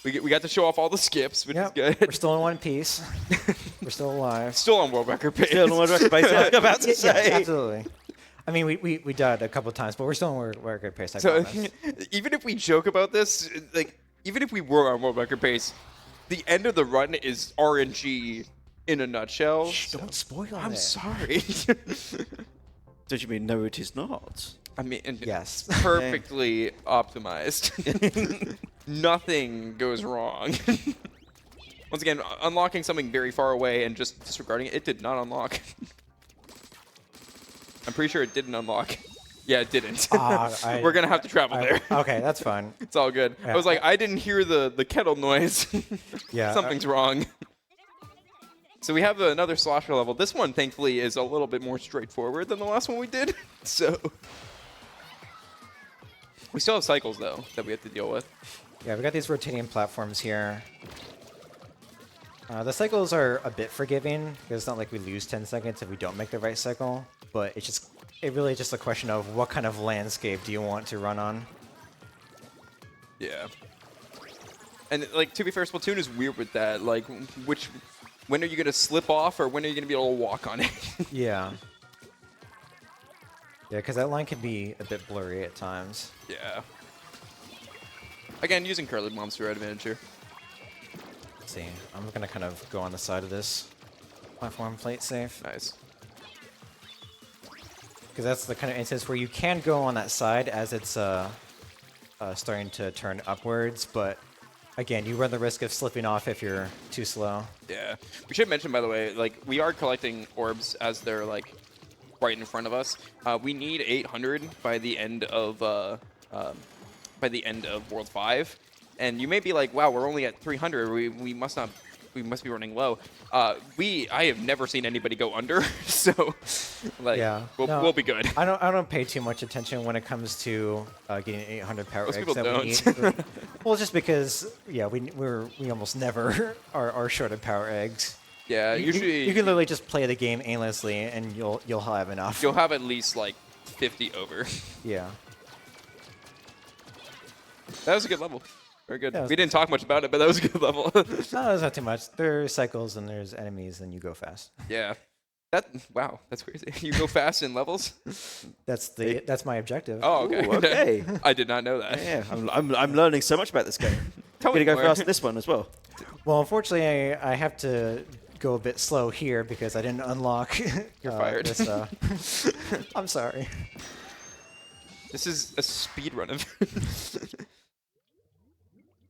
we got to show off all the skips, which is good. We're still in one piece. We're still alive. Still on world record pace. Still on world record pace. I was about to say. Yeah, absolutely. I mean, we died a couple of times, but we're still on world record pace. I promise. Even if we joke about this, like even if we were on world record pace, the end of the run is RNG in a nutshell. Shh, don't spoil it. I'm sorry. Don't you mean no, it is not? I mean, Yes. perfectly optimized. Nothing goes wrong. Once again, unlocking something very far away and just disregarding it, it did not unlock. I'm pretty sure it didn't unlock. Yeah, it didn't. We're going to have to travel there. Okay, that's fine. It's all good. Yeah. I was like, I didn't hear the kettle noise. Yeah. Something's wrong. So we have another slasher level. This one, thankfully, is a little bit more straightforward than the last one we did. So We still have cycles though that we have to deal with. Yeah, we got these rotating platforms here. The cycles are a bit forgiving because it's not like we lose 10 seconds if we don't make the right cycle, but it really just a question of what kind of landscape do you want to run on. Yeah. And like, to be fair, Splatoon is weird with that. Like, when are you gonna slip off, or when are you gonna be able to walk on it? Yeah. Yeah, because that line can be a bit blurry at times. Yeah. Again, using curly bombs to our advantage here. Let's see, I'm gonna kind of go on the side of this platform, play it safe. Nice. Because that's the kind of instance where you can go on that side as it's starting to turn upwards, but again, you run the risk of slipping off if you're too slow. Yeah. We should mention, by the way, like, we are collecting orbs as they're, like, right in front of us. We need 800 by the end of World 5. And you may be like, wow, we're only at 300. We must be running low. I have never seen anybody go under, so like, Yeah, we'll be good. I don't pay too much attention when it comes to getting 800 power Most eggs people that we don't. need. Well, just because we almost never are short of power eggs. Yeah, usually you can literally just play the game aimlessly and you'll have enough. you'll have at least like 50 over. Yeah. That was a good level. Very good. Yeah, We didn't talk much about it, but that was a good level. No, there's not too much. There's cycles and there's enemies, and you go fast. Yeah. Wow, that's crazy. You go fast in levels? That's my objective. Oh, okay. Ooh, okay. I did not know that. Yeah, I'm learning so much about this game. Tell I'm me gonna go more. fast at this one as well. Well, unfortunately, I have to go a bit slow here because I didn't unlock. You're fired. This, I'm sorry. This is a speed run of.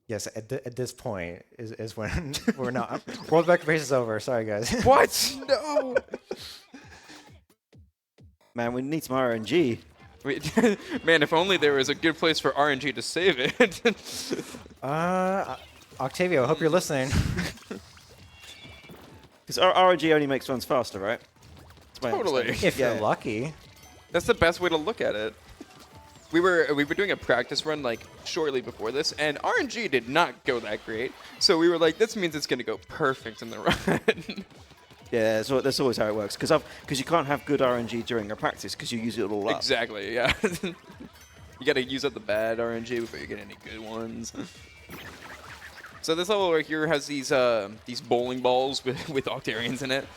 Yes, at this point is when we're not. World record race is over. Sorry, guys. What? No. Man, we need some RNG. Wait, man, if only there was a good place for RNG to save it. Octavio, I hope you're listening. Because RNG only makes runs faster, right? That's my Totally. understanding. If Yeah. you're lucky. That's the best way to look at it. We were doing a practice run like shortly before this, and RNG did not go that great. So we were like, this means it's gonna go perfect in the run. Yeah, so that's always how it works. Because you can't have good RNG during a practice because you use it all up. Exactly. Yeah. You gotta use up the bad RNG before you get any good ones. So this level right here has these bowling balls with Octarians in it.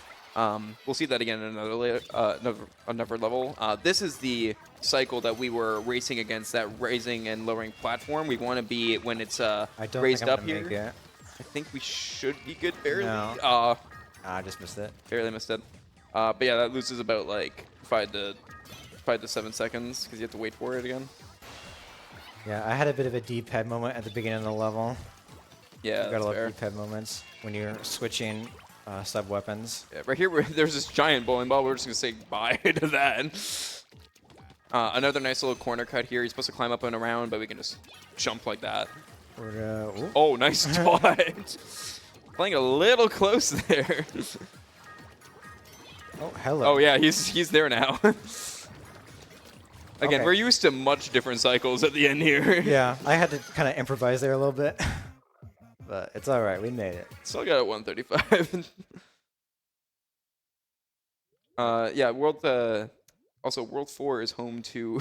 We'll see that again in another level. This is the cycle that we were racing against, that raising and lowering platform. We want to be when it's I don't raised think I'm up gonna here. make it. I think we should be good barely. No. I just missed it. Barely missed it. But yeah, that loses about like 5 to 7 seconds because you have to wait for it again. Yeah, I had a bit of a D-pad moment at the beginning of the level. Yeah, You gotta that's love fair. D-pad moments when you're switching sub-weapons. Yeah, right here, there's this giant bowling ball. We're just going to say bye to that. Another nice little corner cut here. He's supposed to climb up and around, but we can just jump like that. Ooh. Oh, nice spot. Playing a little close there. Oh, hello. Oh, yeah, he's there now. Again, Okay. we're used to much different cycles at the end here. Yeah, I had to kind of improvise there a little bit. But it's all right. We made it. Still got it 135. Yeah, World 4 is home to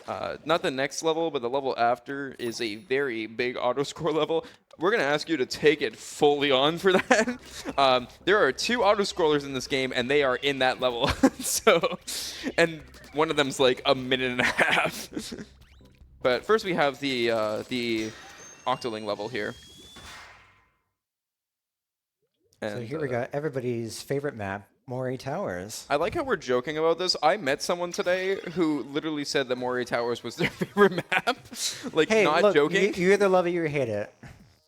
not the next level, but the level after is a very big auto score level. We're gonna ask you to take it fully on for that. There are 2 auto scrollers in this game, and they are in that level. And one of them's like a minute and a half. But first we have the Octoling level here. So here we got everybody's favorite map, Moray Towers. I like how we're joking about this. I met someone today who literally said that Moray Towers was their favorite map. Like, Hey, not look, joking. You either love it or you hate it.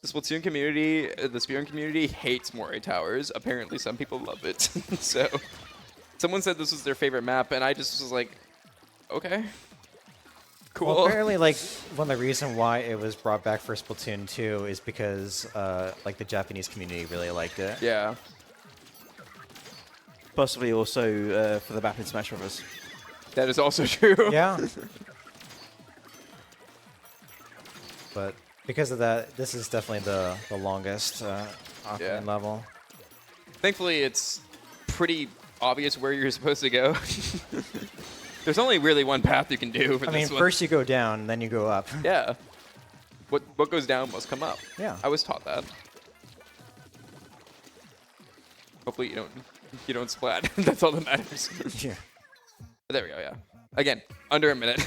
The Splatoon community, the Spearn community hates Moray Towers. Apparently, some people love it. So, someone said this was their favorite map, and I just was like, okay. Cool. Well, apparently, like, one of the reasons why it was brought back for Splatoon 2 is because, like, the Japanese community really liked it. Yeah. Possibly also for the map in Smash Bros. That is also true. Yeah. but because of that, this is definitely the longest offlane level. Thankfully, it's pretty obvious where you're supposed to go. There's only really one path you can do for this one. First you go down, then you go up. Yeah. What goes down must come up. Yeah. I was taught that. Hopefully you don't splat. That's all that matters. Yeah. There we go, yeah. Again, under a minute.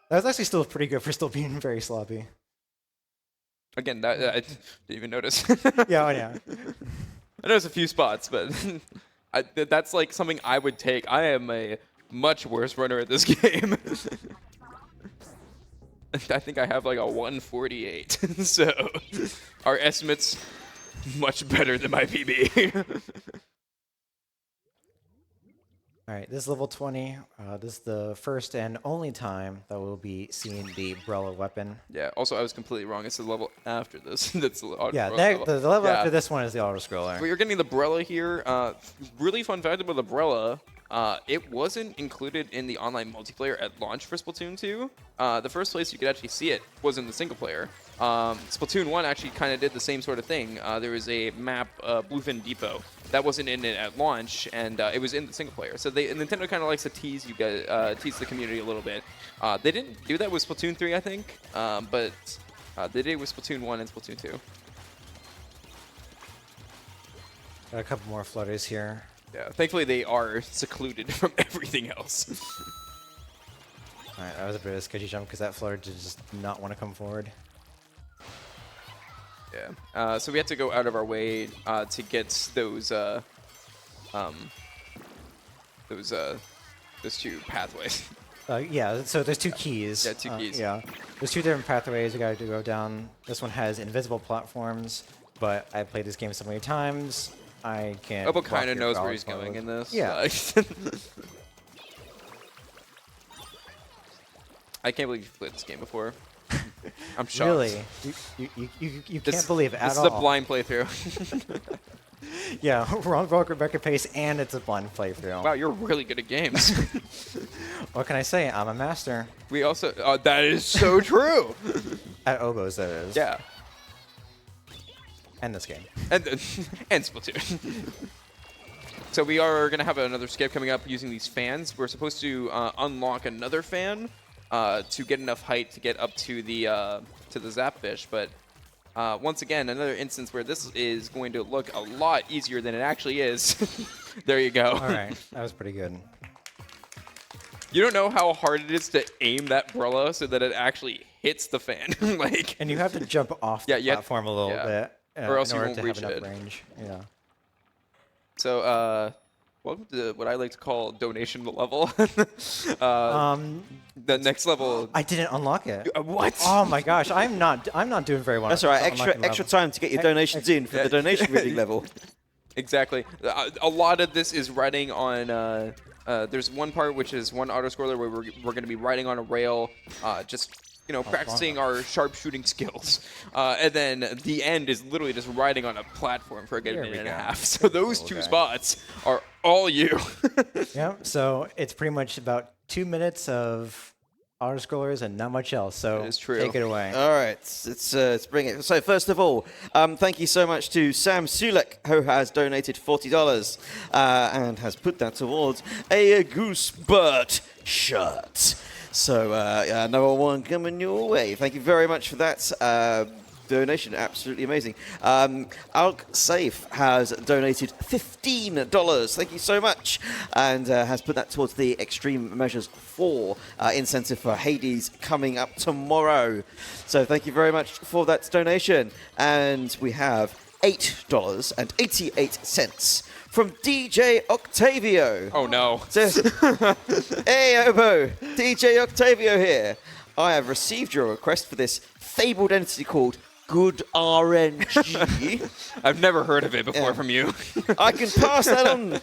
That was actually still pretty good for still being very sloppy. Again, that I didn't even notice. Yeah, yeah. I noticed a few spots, but that's like something I would take. I am a much worse runner at this game. I think I have like a 148. So our estimate's much better than my PB. All right, this is level 20. This is the first and only time that we'll be seeing the Brella weapon. Yeah, also I was completely wrong. It's the level after this. That's the Yeah, level. the level after this one is the auto-scroller. But you're getting the Brella here. Really fun fact about the Brella. It wasn't included in the online multiplayer at launch for Splatoon 2. The first place you could actually see it was in the single player. Splatoon 1 actually kind of did the same sort of thing. There was a map, Bluefin Depot, that wasn't in it at launch, and it was in the single player. So Nintendo kind of likes to tease you guys, tease the community a little bit. They didn't do that with Splatoon 3, I think, but they did it with Splatoon 1 and Splatoon 2. Got a couple more flutters here. Yeah, thankfully they are secluded from everything else. All right, that was a bit of a sketchy jump because that flutter did just not want to come forward. Yeah. So we have to go out of our way to get those two pathways. Yeah, so there's two keys. Yeah, two keys. Yeah, there's two different pathways you got to go down. This one has invisible platforms, but I played this game so many times, I can't. Obo kind of knows where he's going in this. Yeah. I can't believe you've played this game before. I'm shocked. Really? You can't believe it at all. This is a blind playthrough. Yeah, wrong record pace, and it's a blind playthrough. Wow, you're really good at games. What can I say? I'm a master. We also... that is so true. At Oboes, that is. Yeah. And this game. And Splatoon. So we are going to have another skip coming up using these fans. We're supposed to unlock another fan to get enough height to get up to the Zapfish, but once again, another instance where this is going to look a lot easier than it actually is. There you go. All right, that was pretty good. You don't know how hard it is to aim that Brella so that it actually hits the fan. Like, and you have to jump off the platform a little bit or else in you order won't to reach have enough it. range. Yeah. So, welcome to what I like to call donation level. The next level. I didn't unlock it. What? Oh my gosh, I'm not doing very well. That's all right. Extra time to get your donations in for the donation reading level. Exactly. A lot of this is riding on. There's one part which is one autoscroller where we're going to be riding on a rail, just practicing our sharpshooting skills, and then the end is literally just riding on a platform for a good minute and a half. So those two spots are all you. Yeah. So it's pretty much about 2 minutes of autoscrollers and not much else. So That is true. take it away. All right, let's bring it. So first of all, thank you so much to Sam Sulek, who has donated $40 and has put that towards a Goosebird shirt. So number one coming your way. Thank you very much for that donation. Absolutely amazing. Alk Safe has donated $15. Thank you so much, and has put that towards the Extreme Measures 4 incentive for Hades coming up tomorrow. So thank you very much for that donation. And we have $8.88 from DJ Octavio. Oh no. Says, hey Obo, DJ Octavio here. I have received your request for this fabled entity called Good RNG. I've never heard of it before from you. I can pass that on.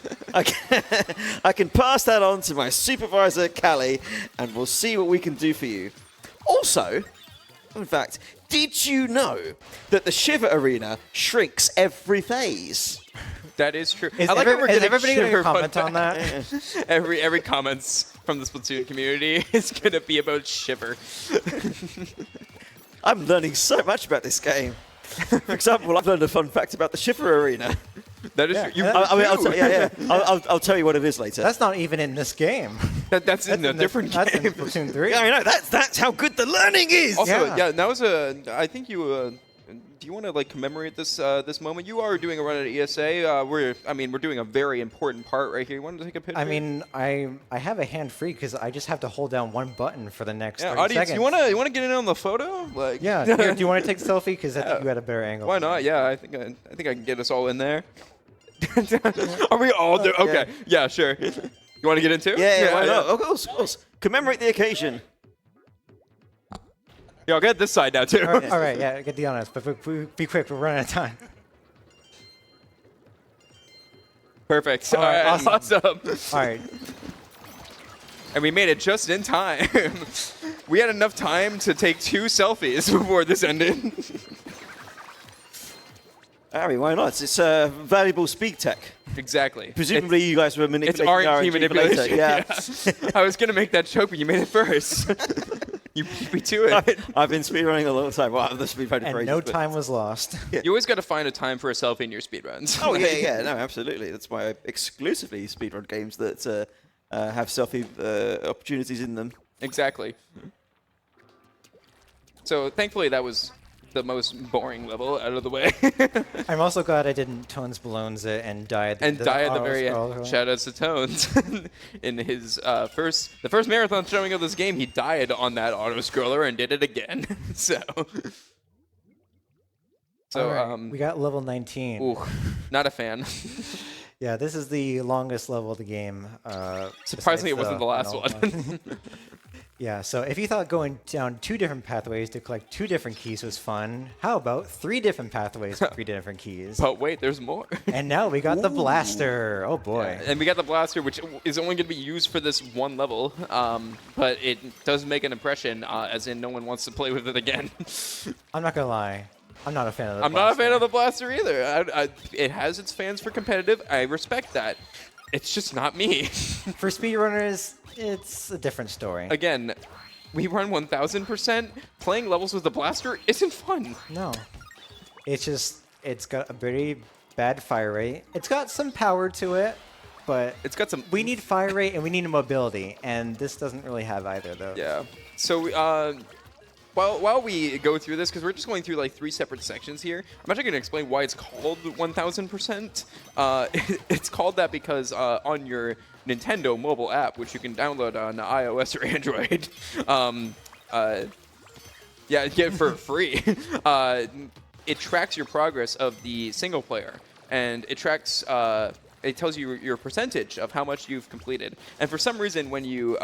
I can pass that on to my supervisor, Callie, and we'll see what we can do for you. Also, in fact, did you know that the Shiver Arena shrinks every phase? That is true. Is I like how we're getting everybody going to Shiver comment fun on that? Every comments from the Splatoon community is going to be about Shiver. I'm learning so much about this game. For example, I've learned a fun fact about the Schiffer Arena. That is Yeah. you. I mean, I'll tell you what it is later. That's not even in this game. That's in a different That's in game. Splatoon 3. Yeah, I know. That's how good the learning is. Also, Yeah. yeah, that was a. I think you. Do you want to like commemorate this this moment? You are doing a run at ESA. We're doing a very important part right here. You want to take a picture? I mean, I have a hand free because I just have to hold down one button for the next 30 audience, seconds. you want to get in on the photo? Like, Yeah. Here, do you want to take a selfie? Because I think you had a better angle. Why not? Yeah, I think I can get us all in there. Are we all do? Okay. Yeah, sure. You want to get in too? Yeah, why not? Of course. Commemorate the occasion. Yeah, I'll get this side now too. All right, yeah, get the honest, but be quick, we're running out of time. Perfect. All right, awesome. All right, And we made it just in time. We had enough time to take 2 selfies before this ended. I mean, why not? It's valuable speed tech. Exactly. Presumably, you guys were It's manipulating RNG manipulation. Yeah. I was gonna make that joke, but you made it first. You beat me to it. I've been speedrunning a long time. Wow, the speedrunning and phrase. no time was lost. You always got to find a time for a selfie in your speedruns. Oh yeah, no, absolutely. That's why I exclusively speedrun games that have selfie opportunities in them. Exactly. So thankfully that was the most boring level out of the way. I'm also glad I didn't Tones Balloons it and die at the, And die at the auto very scroll. end. Shout outs to Tones. In his the first marathon showing of this game, he died on that auto scroller and did it again. So All right, we got level 19. ooh, not a fan. Yeah, this is the longest level of the game. Surprisingly, it besides wasn't the last null one. Yeah, so if you thought going down 2 different pathways to collect 2 different keys was fun, how about 3 different pathways with 3 different keys? But wait, there's more. And now we got the blaster. Oh boy. And we got the blaster, which is only going to be used for this one level, but it does make an impression, as in no one wants to play with it again. I'm not gonna lie. I'm not a fan of the I'm not a fan of the blaster either. It has its fans for competitive. I respect that. It's just not me. For speedrunners, it's a different story. Again, we run 1,000%. Playing levels with the blaster isn't fun. No. It's got a very bad fire rate. It's got some power to it, but It's got some. we need fire rate and we need mobility, and this doesn't really have either, though. Yeah. So while we go through this, because we're just going through like 3 separate sections here, I'm actually going to explain why it's called 1,000%. It's called that because on your Nintendo mobile app, which you can download on iOS or Android, get for free. It tracks your progress of the single player, and it tracks. It tells you your percentage of how much you've completed. And for some reason, when you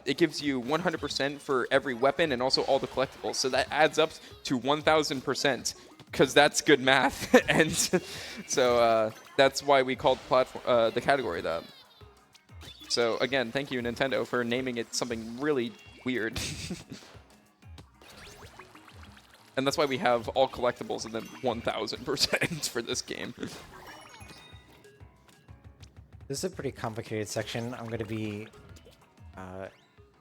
it gives you 100% for every weapon and also all the collectibles. So that adds up to 1,000%, because that's good math. And so that's why we called the category that. So again, thank you, Nintendo, for naming it something really weird. And that's why we have all collectibles and then 1,000% for this game. This is a pretty complicated section. I'm going to be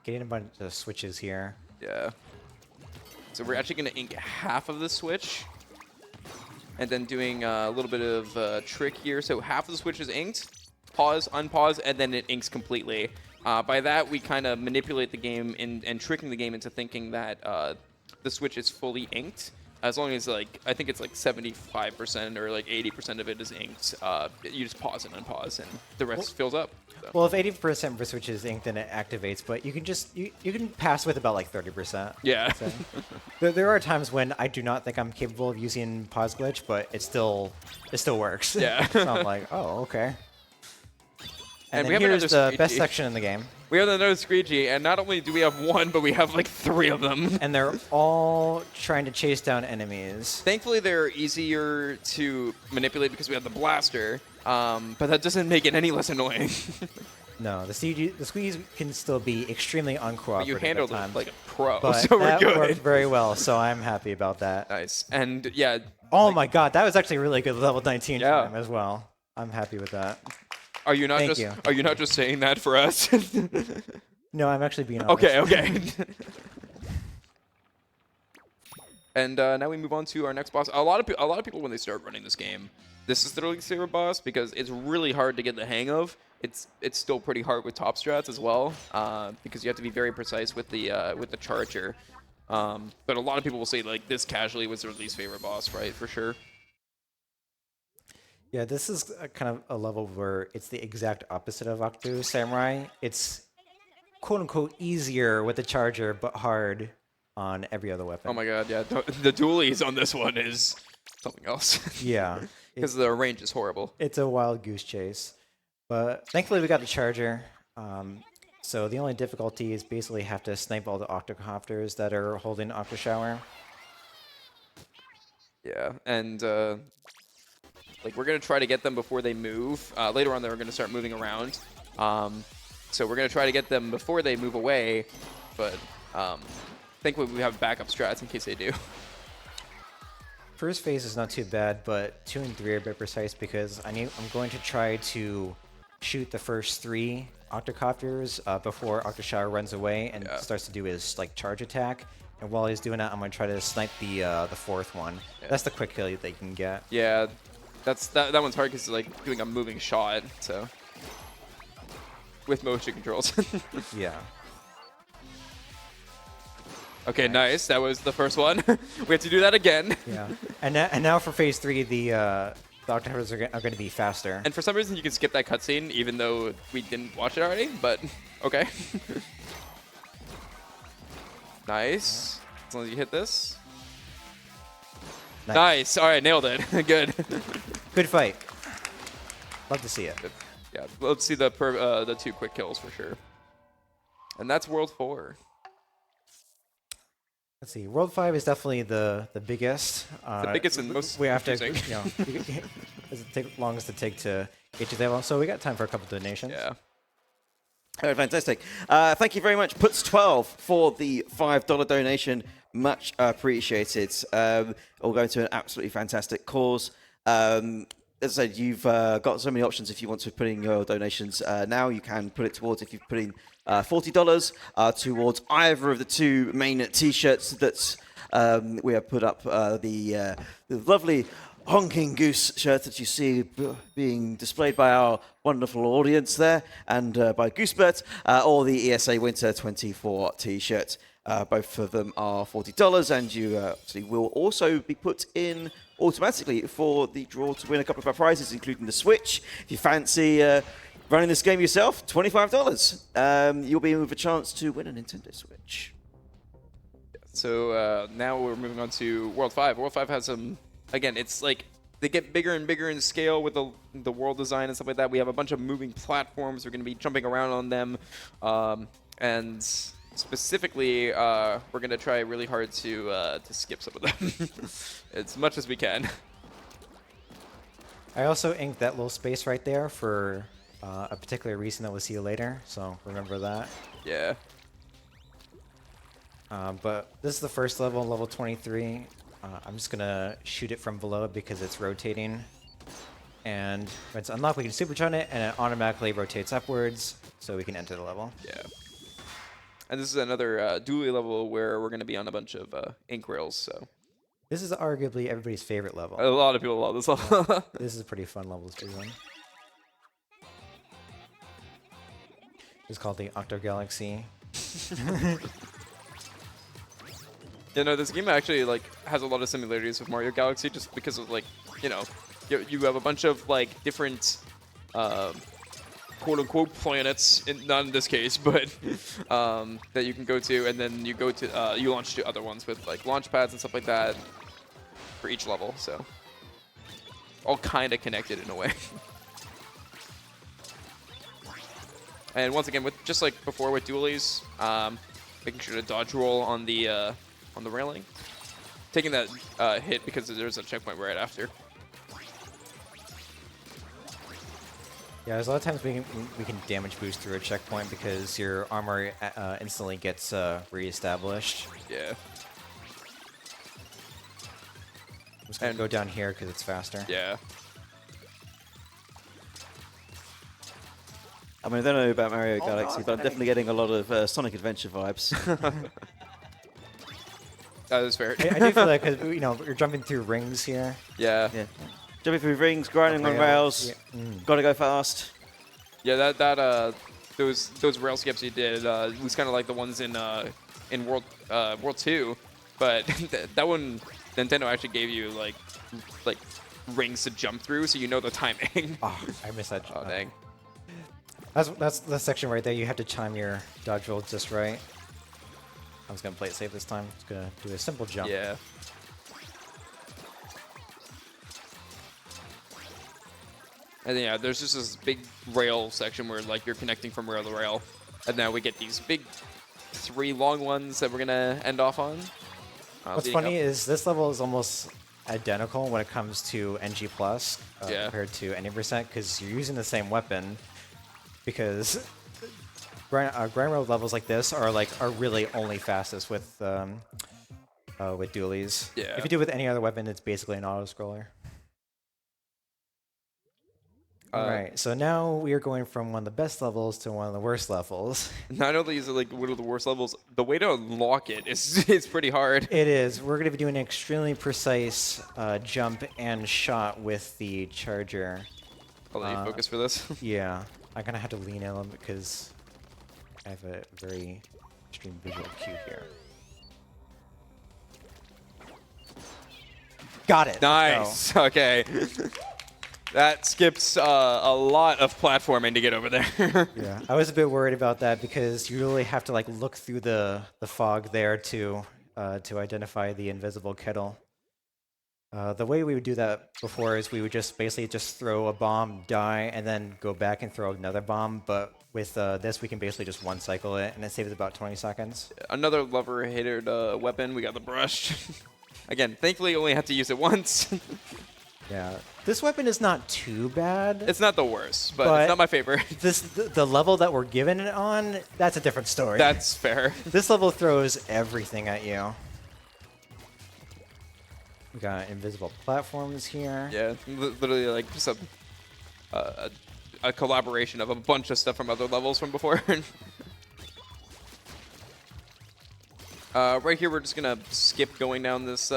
getting a bunch of switches here. Yeah. So we're actually going to ink half of the switch. And then doing a little bit of a trick here. So half of the switch is inked, pause, unpause, and then it inks completely. By that, we kind of manipulate the game and tricking the game into thinking that the switch is fully inked. As long as, like, I think it's like 75% or like 80% of it is inked, you just pause and unpause, and the rest fills up. So. Well, if 80% of the switch is inked, then it activates, but you can just you can pass with about like 30%. Yeah. So, there are times when I do not think I'm capable of using pause glitch, but it still works. Yeah. So I'm like, oh, okay. And we then have here's another the best squeegee. section in the game. We have another squeegee, and not only do we have one, but we have like 3 of them. And they're all trying to chase down enemies. Thankfully, they're easier to manipulate because we have the blaster, but that doesn't make it any less annoying. No, the squeeze can still be extremely uncooperative. But you handled at times, it like a pro, but so we're that good. worked very well, so I'm happy about that. Nice. And yeah. Oh my god, that was actually really good level 19 Yeah. time as well. I'm happy with that. Are you not Thank you. Are you not just saying that for us? No, I'm actually being honest. Okay. And now we move on to our next boss. A lot of people when they start running this game, this is their least favorite boss because it's really hard to get the hang of. It's still pretty hard with top strats as well because you have to be very precise with the charger. But a lot of people will say like this casually was their least favorite boss, right? For sure. Yeah, this is kind of a level where it's the exact opposite of Octo Samurai. It's quote-unquote easier with the charger, but hard on every other weapon. Oh my god, yeah. The dualies on this one is something else. Yeah. Because the range is horrible. It's a wild goose chase. But thankfully we got the charger. So the only difficulty is basically have to snipe all the octocopters that are holding Octo Shower. Yeah, and like we're gonna try to get them before they move. Later on, they're gonna start moving around. So we're gonna try to get them before they move away, but thankfully we have backup strats in case they do. First phase is not too bad, but 2 and 3 are a bit precise because I'm going to try to shoot the first 3 octocopters before Octoshower runs away and starts to do his like charge attack. And while he's doing that, I'm going to try to snipe the 4th one. Yeah. That's the quick kill that you can get. Yeah, that one's hard because it's like doing a moving shot, so with motion controls. Yeah. Okay, nice. That was the first one. We have to do that again. Yeah. And now for phase 3, the octocopters are going to be faster. And for some reason, you can skip that cutscene, even though we didn't watch it already. But okay. Nice. As long as you hit this. Nice. All right, nailed it. Good. Good fight. Love to see it. Good. Yeah, let's see the 2 quick kills for sure. And that's World 4. Let's see. World 5 is definitely the biggest. The biggest and most we have to, confusing. does it take longest to take to get to that one? So we got time for a couple donations. Yeah. Oh, fantastic. Thank you very much. Puts 12 for the $5 donation. Much appreciated. All going to an absolutely fantastic cause. As I said, you've got so many options if you want to put in your donations now. You can put it towards, if you put in $40, towards either of the 2 main T-shirts that we have put up. The lovely honking goose shirt that you see being displayed by our wonderful audience there, and by Goosebert, or the ESA Winter 24 T-shirt. Both of them are $40, and you actually will also be put in automatically for the draw to win a couple of our prizes, including the Switch. If you fancy running this game yourself, $25. You'll be in with a chance to win a Nintendo Switch. So now we're moving on to World 5. World 5 has some, again, it's like they get bigger and bigger in scale with the world design and stuff like that. We have a bunch of moving platforms. We're going to be jumping around on them. And specifically, we're going to try really hard to skip some of them as much as we can. I also inked that little space right there for a particular reason that we'll see later, so remember that. Yeah. But this is the first level, level 23. I'm just going to shoot it from below because it's rotating. And when it's unlocked, we can supercharge it, and it automatically rotates upwards, so we can enter the level. Yeah. And this is another dually level where we're going to be on a bunch of ink rails, so. This is arguably everybody's favorite level. A lot of people love this level. This is a pretty fun level to run. It's called the Octo Galaxy. You know, this game actually like has a lot of similarities with Mario Galaxy, just because of like, you know, you have a bunch of like different quote-unquote planets, not in this case, but that you can go to, and then you go to you launch to other ones with like launch pads and stuff like that for each level. So all kind of connected in a way. And once again, with just like before with dualies, making sure to dodge roll on the railing, taking that hit because there's a checkpoint right after. Yeah, there's a lot of times we can damage boost through a checkpoint because your armor instantly gets reestablished. Yeah. I'm just gonna go down here because it's faster. Yeah. I mean, I don't know about Mario Galaxy, but I'm definitely getting a lot of Sonic Adventure vibes. That is fair. I do feel like, cause, you know, you're jumping through rings here. Yeah. Yeah. Jumping through rings, grinding on rails. Yeah. Gotta go fast. Yeah, those rail skips you did was kind of like the ones in World 2, but that one Nintendo actually gave you like rings to jump through, so you know the timing. Oh, I missed that. Oh dang. That's the section right there. You have to time your dodge roll just right. I was gonna play it safe this time. Just gonna do a simple jump. Yeah. And yeah, there's just this big rail section where like you're connecting from rail to rail, and now we get these big 3 long ones that we're gonna end off on. What's funny is this level is almost identical when it comes to NG Plus compared to any percent, because you're using the same weapon. Because grind road levels like this are really only fastest with dualies. Yeah. If you do it with any other weapon, it's basically an auto scroller. Alright, so now we are going from one of the best levels to one of the worst levels. Not only is it like one of the worst levels, the way to unlock it is pretty hard. It is. We're going to be doing an extremely precise jump and shot with the charger. I'll let you focus for this. Yeah, I'm going to have to lean in a little bit because I have a very extreme visual cue here. Got it. Nice. Okay. That skips a lot of platforming to get over there. Yeah, I was a bit worried about that because you really have to like look through the fog there to identify the invisible kettle. The way we would do that before is we would just basically just throw a bomb, die, and then go back and throw another bomb. But with this, we can basically just one cycle it, and it saves about 20 seconds. Another lever-hated weapon. We got the brush. Again, thankfully, you only have to use it once. Yeah, this weapon is not too bad. It's not the worst, but it's not my favorite. The level that we're given it on, that's a different story. That's fair. This level throws everything at you. We got invisible platforms here. Yeah, literally like just a collaboration of a bunch of stuff from other levels from before. Right here, we're just gonna skip going down this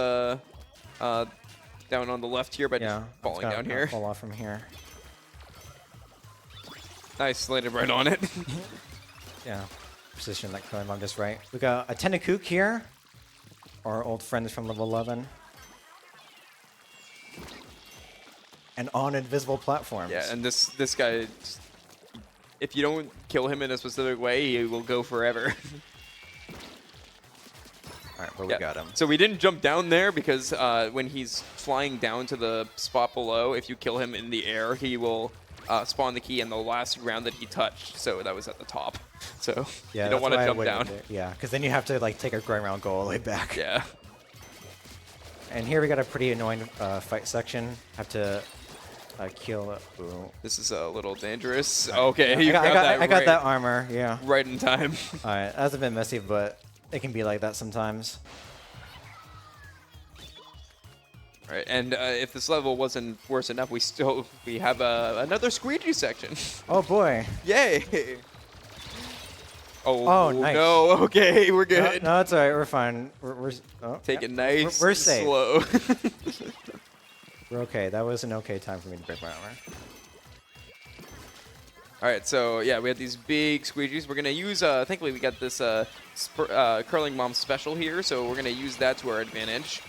down on the left here, but just falling down here. Fall off from here. Nice, landed right on it. Yeah, position that climb on just right. We got a Tennakook here, our old friends from level 11. And on invisible platforms. Yeah, and this guy, if you don't kill him in a specific way, he will go forever. Alright, where we got him. So we didn't jump down there because when he's flying down to the spot below, if you kill him in the air, he will spawn the key in the last ground that he touched. So that was at the top. So yeah, you don't want to jump down. Yeah, because then you have to like take a grind round, go all the way back. Yeah. And here we got a pretty annoying fight section. Have to kill. Ooh. This is a little dangerous. Okay, you I got that armor. Yeah. Right in time. All right, that's a bit messy, but it can be like that sometimes. All right, and if this level wasn't worse enough, we have another squeegee section. Oh boy. Yay! Oh, nice. No, okay, we're good. No, it's alright. We're fine. We're Take it nice. We're safe. Slow. We're okay. That was an okay time for me to break my armor. All right, so yeah, we have these big squeegees. We're gonna use. Thankfully, we got this curling mom special here, so we're gonna use that to our advantage.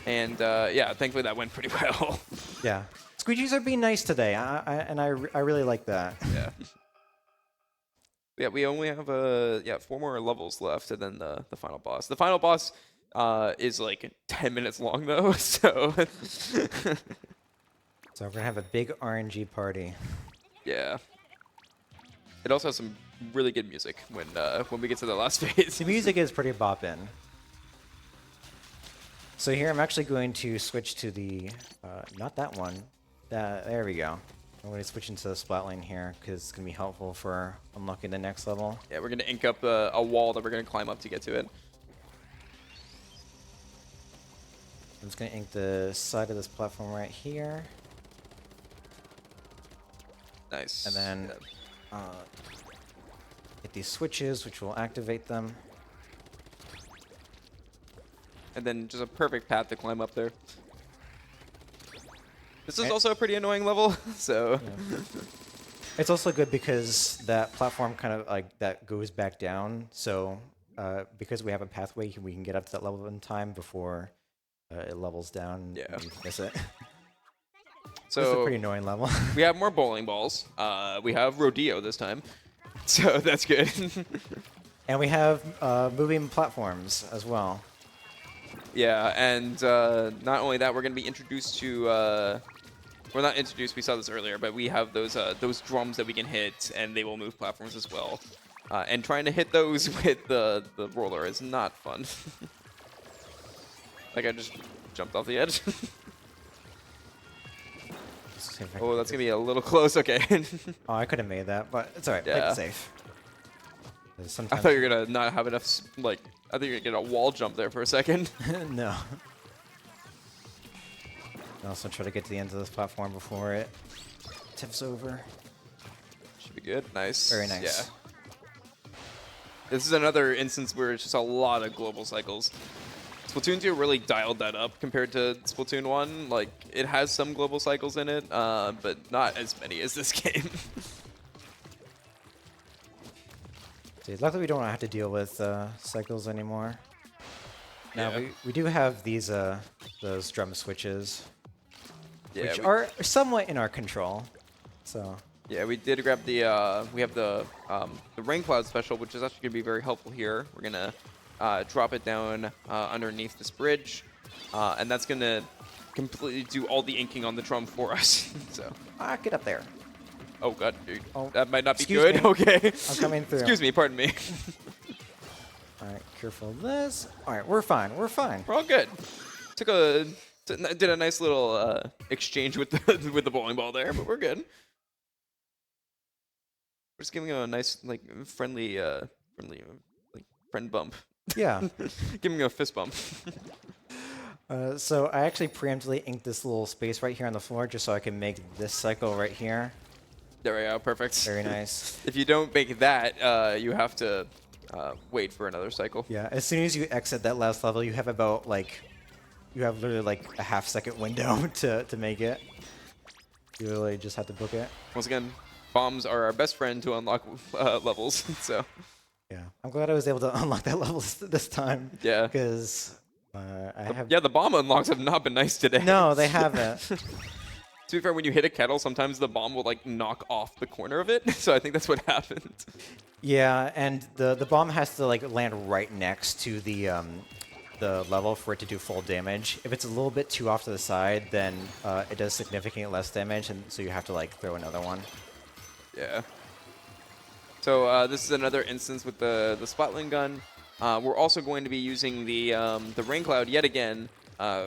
And yeah, thankfully that went pretty well. Yeah, squeegees are being nice today, and I really like that. Yeah. Yeah, we only have 4 more levels left, and then the final boss. The final boss is like 10 minutes long though, so. So we're gonna have a big RNG party. Yeah. It also has some really good music when we get to the last phase. The music is pretty boppin'. So here I'm actually going to switch to the not that one. There we go. I'm going to switch into the splat lane here because it's going to be helpful for unlocking the next level. Yeah, we're going to ink up a wall that we're going to climb up to get to it. I'm just going to ink the side of this platform right here. Nice. And then hit these switches, which will activate them. and then just a perfect path to climb up there. This is And- also a pretty annoying level, so It's also good because that platform kind of like that goes back down. So because we have a pathway, we can get up to that level in time before it levels down. Yeah. And you miss it. so This is a pretty annoying level. we have more bowling balls. We have rodeo this time, so that's good. And we have moving platforms as well. Yeah, and not only that, we're going to be introduced to. We're not introduced. We saw this earlier, but we have those drums that we can hit, and they will move platforms as well. And trying to hit those with the roller is not fun. Like I just jumped off the edge. See if I Oh, can that's get gonna be a little close. Okay. Oh, I could have made that, but it's alright. Play Yeah. it safe. 'Cause I Sometimes thought you were gonna not have enough. Like I think you're gonna get a wall jump there for a second. no. I also try to get to the end of this platform before it tips over. Should be good. Nice. Very nice. Yeah. This is another instance where it's just a lot of global cycles. Splatoon 2 really dialed that up compared to Splatoon 1. Like, it has some global cycles in it, but not as many as this game. See, luckily we don't have to deal with cycles anymore. Now Yeah. we do have these those drum switches, Yeah, which we, are somewhat in our control. So yeah, we did grab the, we have the Rain Cloud special, which is actually going to be very helpful here. We're going to drop it down underneath this bridge, and that's going to completely do all the inking on the drum for us. So, get up there. oh god, dude. Oh, That might not be excuse good. me. Okay. I'm coming through. Excuse me, pardon me. All right, careful of this. All right, we're fine. We're fine. We're all good. Did a nice little exchange with the with the bowling ball there, but we're good. We're just giving him a nice like friendly like friend bump. Yeah. Giving him a fist bump. So I actually preemptively inked this little space right here on the floor just so I can make this cycle right here. There we go. Perfect. Very nice. If you don't make that, you have to wait for another cycle. Yeah, as soon as you exit that last level, you have about you have literally like a half-second window to make it. You really just have to book it. Once again, bombs are our best friend to unlock levels. So Yeah, I'm glad I was able to unlock that level this time. Yeah. Because I have. yeah, the bomb unlocks have not been nice today. No, they haven't. To be fair, when you hit a kettle, sometimes the bomb will like knock off the corner of it. So I think that's what happened. Yeah, and the bomb has to like land right next to the level for it to do full damage. If it's a little bit too off to the side, then it does significantly less damage, and so you have to like throw another one. Yeah. So this is another instance with the Splatling gun. We're also going to be using the Rain Cloud yet again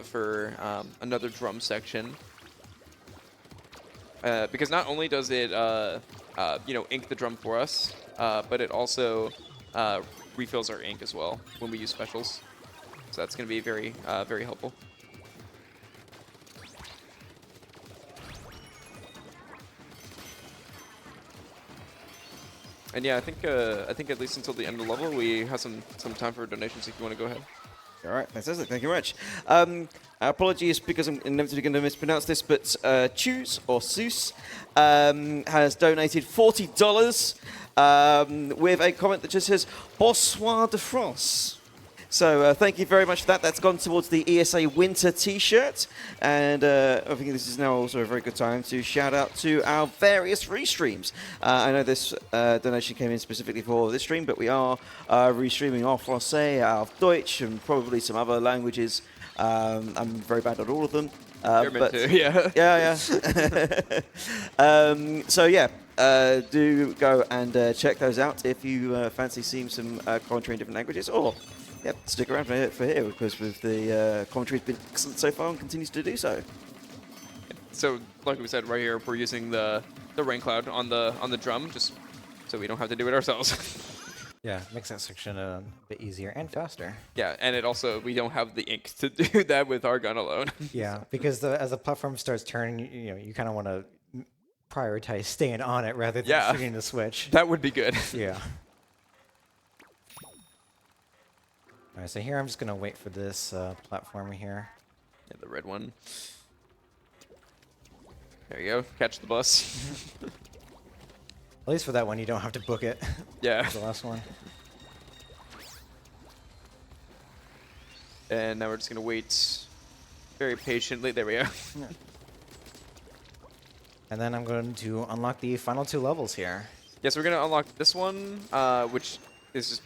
for another drum section. Because not only does it ink the drum for us, but it also refills our ink as well when we use specials. So that's going to be very very helpful. And yeah, I think at least until the end of the level, we have some time for donations if you want to go ahead. All right, fantastic. Thank you very much. Apologies because I'm inevitably going to mispronounce this, but Choose or Seuss has donated $40 with a comment that just says "Bonsoir de France." So thank you very much for that. That's gone towards the ESA Winter T-shirt, and I think this is now also a very good time to shout out to our various restreams. I know this donation came in specifically for this stream, but we are restreaming en français, auf Deutsch, and probably some other languages. I'm very bad at all of them. German too, yeah. Yeah. So yeah, do go and check those out if you fancy seeing some commentary in different languages, or yep, stick around for here because with the commentary has been excellent so far and continues to do so. So like we said right here, we're using the Rain Cloud on the drum just so we don't have to do it ourselves. Yeah, makes that section a bit easier and faster. Yeah, and it also we don't have the ink to do that with our gun alone. Yeah, because as the platform starts turning, you kind of want to prioritize staying on it rather than shooting the switch. That would be good. Yeah. All right, so here I'm just gonna wait for this platform here. Yeah, the red one. There you go. Catch the bus. At least for that one, you don't have to book it. Yeah. The last one. And now we're just gonna wait very patiently. There we go. And then I'm going to unlock the final 2 levels here. Yes, we're gonna unlock this one, which is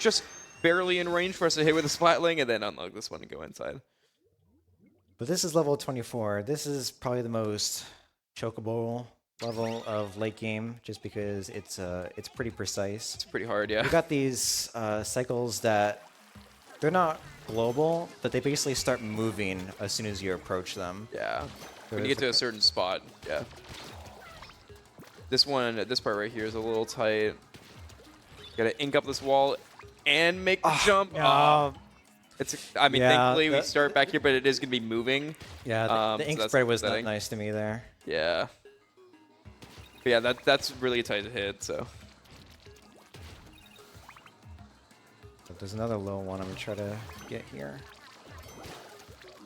just barely in range for us to hit with a splatling, and then unlock this one and go inside. But this is level 24. This is probably the most chocobo level of late game, just because it's pretty precise. It's pretty hard, yeah. You got these cycles that they're not global, but they basically start moving as soon as you approach them. Yeah. So When you get to a certain spot, yeah. This part right here is a little tight. Gotta ink up this wall and make the jump. I mean, Yeah, thankfully we start back here, but it is gonna be moving. Yeah, the ink so that's spray was not upsetting. nice to me there. Yeah. But yeah, that's really tight to hit, so. But there's another little one I'm gonna try to get here.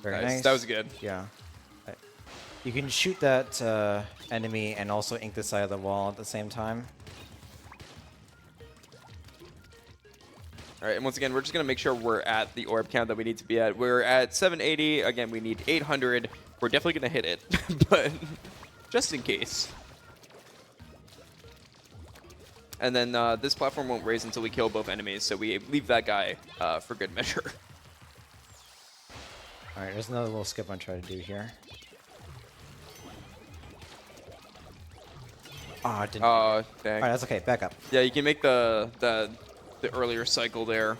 Very Nice. nice. That was good. Yeah. You can shoot that enemy and also ink the side of the wall at the same time. All right, and once again, we're just gonna make sure we're at the orb count that we need to be at. We're at 780. Again, we need 800. We're definitely gonna hit it, but just in case. And then this platform won't raise until we kill both enemies, so we leave that guy for good measure. All right, there's another little skip I'm trying to do here. Oh, it didn't. Oh, dang. All right, that's okay. Back up. Yeah, you can make the earlier cycle there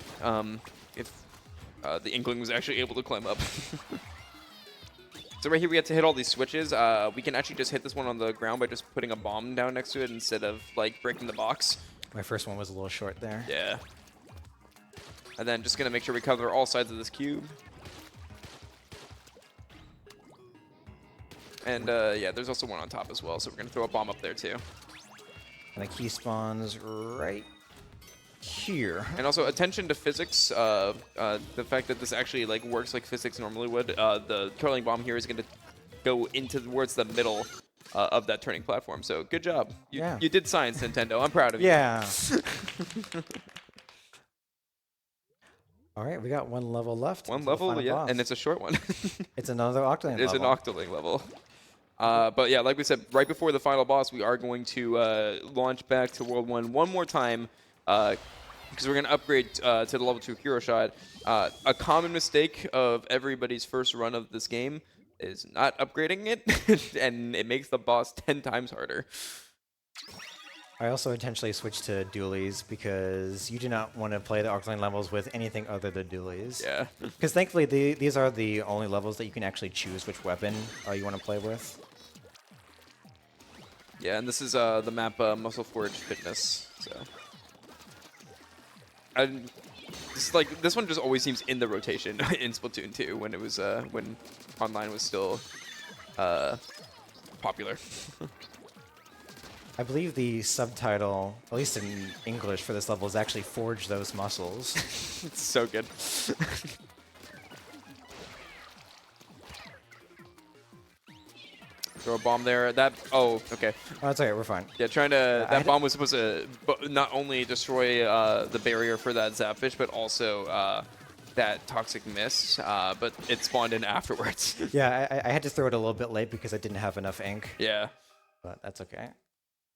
if the Inkling was actually able to climb up. So right here we have to hit all these switches. We can actually just hit this one on the ground by just putting a bomb down next to it instead of like breaking the box. My first one was a little short there. Yeah. And then just gonna make sure we cover all sides of this cube. And yeah, there's also one on top as well, so we're gonna throw a bomb up there too. And the key spawns right here. And also attention to physics. The fact that this actually like works like physics normally would. The curling bomb here is gonna go towards the middle of that turning platform. So good job. You did science, Nintendo. I'm proud of you. Yeah. All right, we got one level left. One until the level, final yeah, boss. and it's a short one. It's another Octoling It's level. an Octoling level. But yeah, like we said, right before the final boss, we are going to launch back to World 1 one more time because we're going to upgrade to the level 2 hero shot. A common mistake of everybody's first run of this game is not upgrading it, and it makes the boss 10 times harder. I also intentionally switched to dualies because you do not want to play the Octoling levels with anything other than dualies. Yeah. Because thankfully, these are the only levels that you can actually choose which weapon you want to play with. Yeah, and this is the map Muscle Forge Fitness. So, this one just always seems in the rotation in Splatoon 2 when it was when online was still popular. I believe the subtitle, at least in English for this level, is actually "Forge Those Muscles." It's so good. Throw a bomb there. Oh, okay. Oh, that's okay. We're fine. Yeah, trying to. I That bomb was supposed to not only destroy the barrier for that Zapfish, but also that toxic mist. But it spawned in afterwards. Yeah, I had to throw it a little bit late because I didn't have enough ink, Yeah. but that's okay.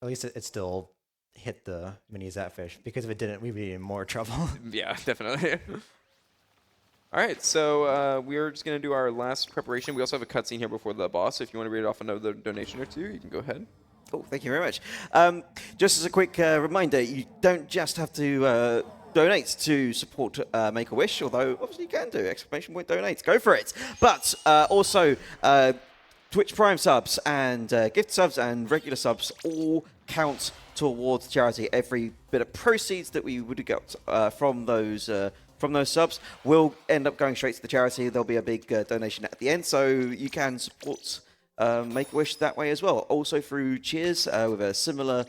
At least it still hit the mini Zapfish, because if it didn't, we'd be in more trouble. Yeah, definitely. All right, so we're just going to do our last preparation. We also have a cutscene here before the boss. So if you want to read off another donation or two, you can go ahead. Oh, thank you very much. Just as a quick reminder, you don't just have to donate to support Make-A-Wish, although obviously you can do, !donate, go for it. But also, Twitch Prime subs and gift subs and regular subs all count towards charity. Every bit of proceeds that we would have got from those subs will end up going straight to the charity. There'll be a big donation at the end, so you can support Make-A-Wish that way as well. Also through Cheers with a similar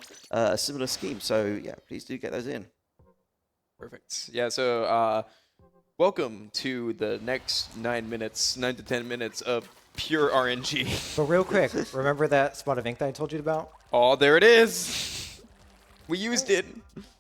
scheme. So yeah, please do get those in. Perfect. Yeah, so welcome to the next 9 to 10 minutes of pure RNG. But real quick, remember that spot of ink that I told you about? Oh, there it is. We used it.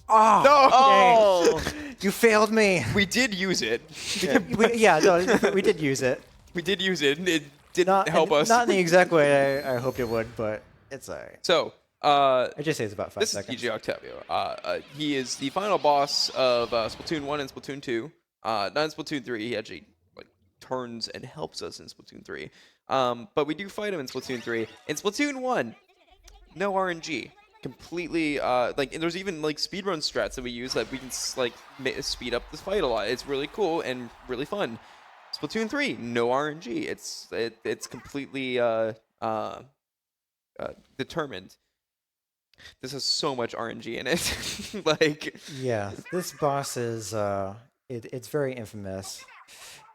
Oh, No! Oh, you failed me. We did use it. We did use it. We did use it. It didn't help us. Not in the exact way I hoped it would, but it's alright. So, I just say it's about 5 this seconds. is DJ Octavio. He is the final boss of Splatoon 1 and Splatoon 2. Not in Splatoon 3. He actually turns and helps us in Splatoon 3. But we do fight him in Splatoon 3. In Splatoon 1, no RNG. Completely, there's even speedrun strats that we use that we can speed up this fight a lot. It's really cool and really fun. Splatoon 3, no RNG. It's completely determined. This has so much RNG in it. Yeah, this boss is it's very infamous,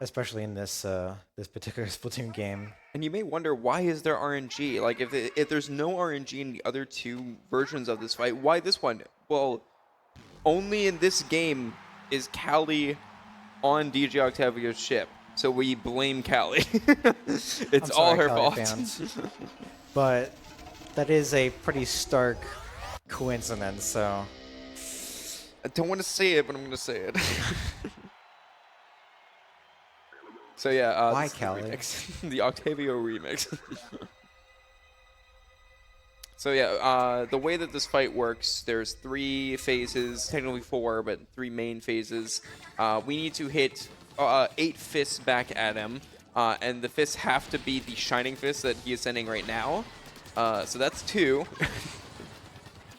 especially in this this particular Splatoon game. And you may wonder, why is there RNG? If there's no RNG in the other two versions of this fight, why this one? Well, only in this game is Callie on DJ Octavio's ship, so we blame Callie. It's all her fault. Fans. But that is a pretty stark coincidence, so... I don't want to say it, but I'm going to say it. So yeah, why this is the Callie? remix. The Octavio remix. So yeah, the way that this fight works, there's 3 phases, technically 4, but 3 main phases. We need to hit 8 fists back at him, and the fists have to be the shining fist that he is sending right now. So that's 2.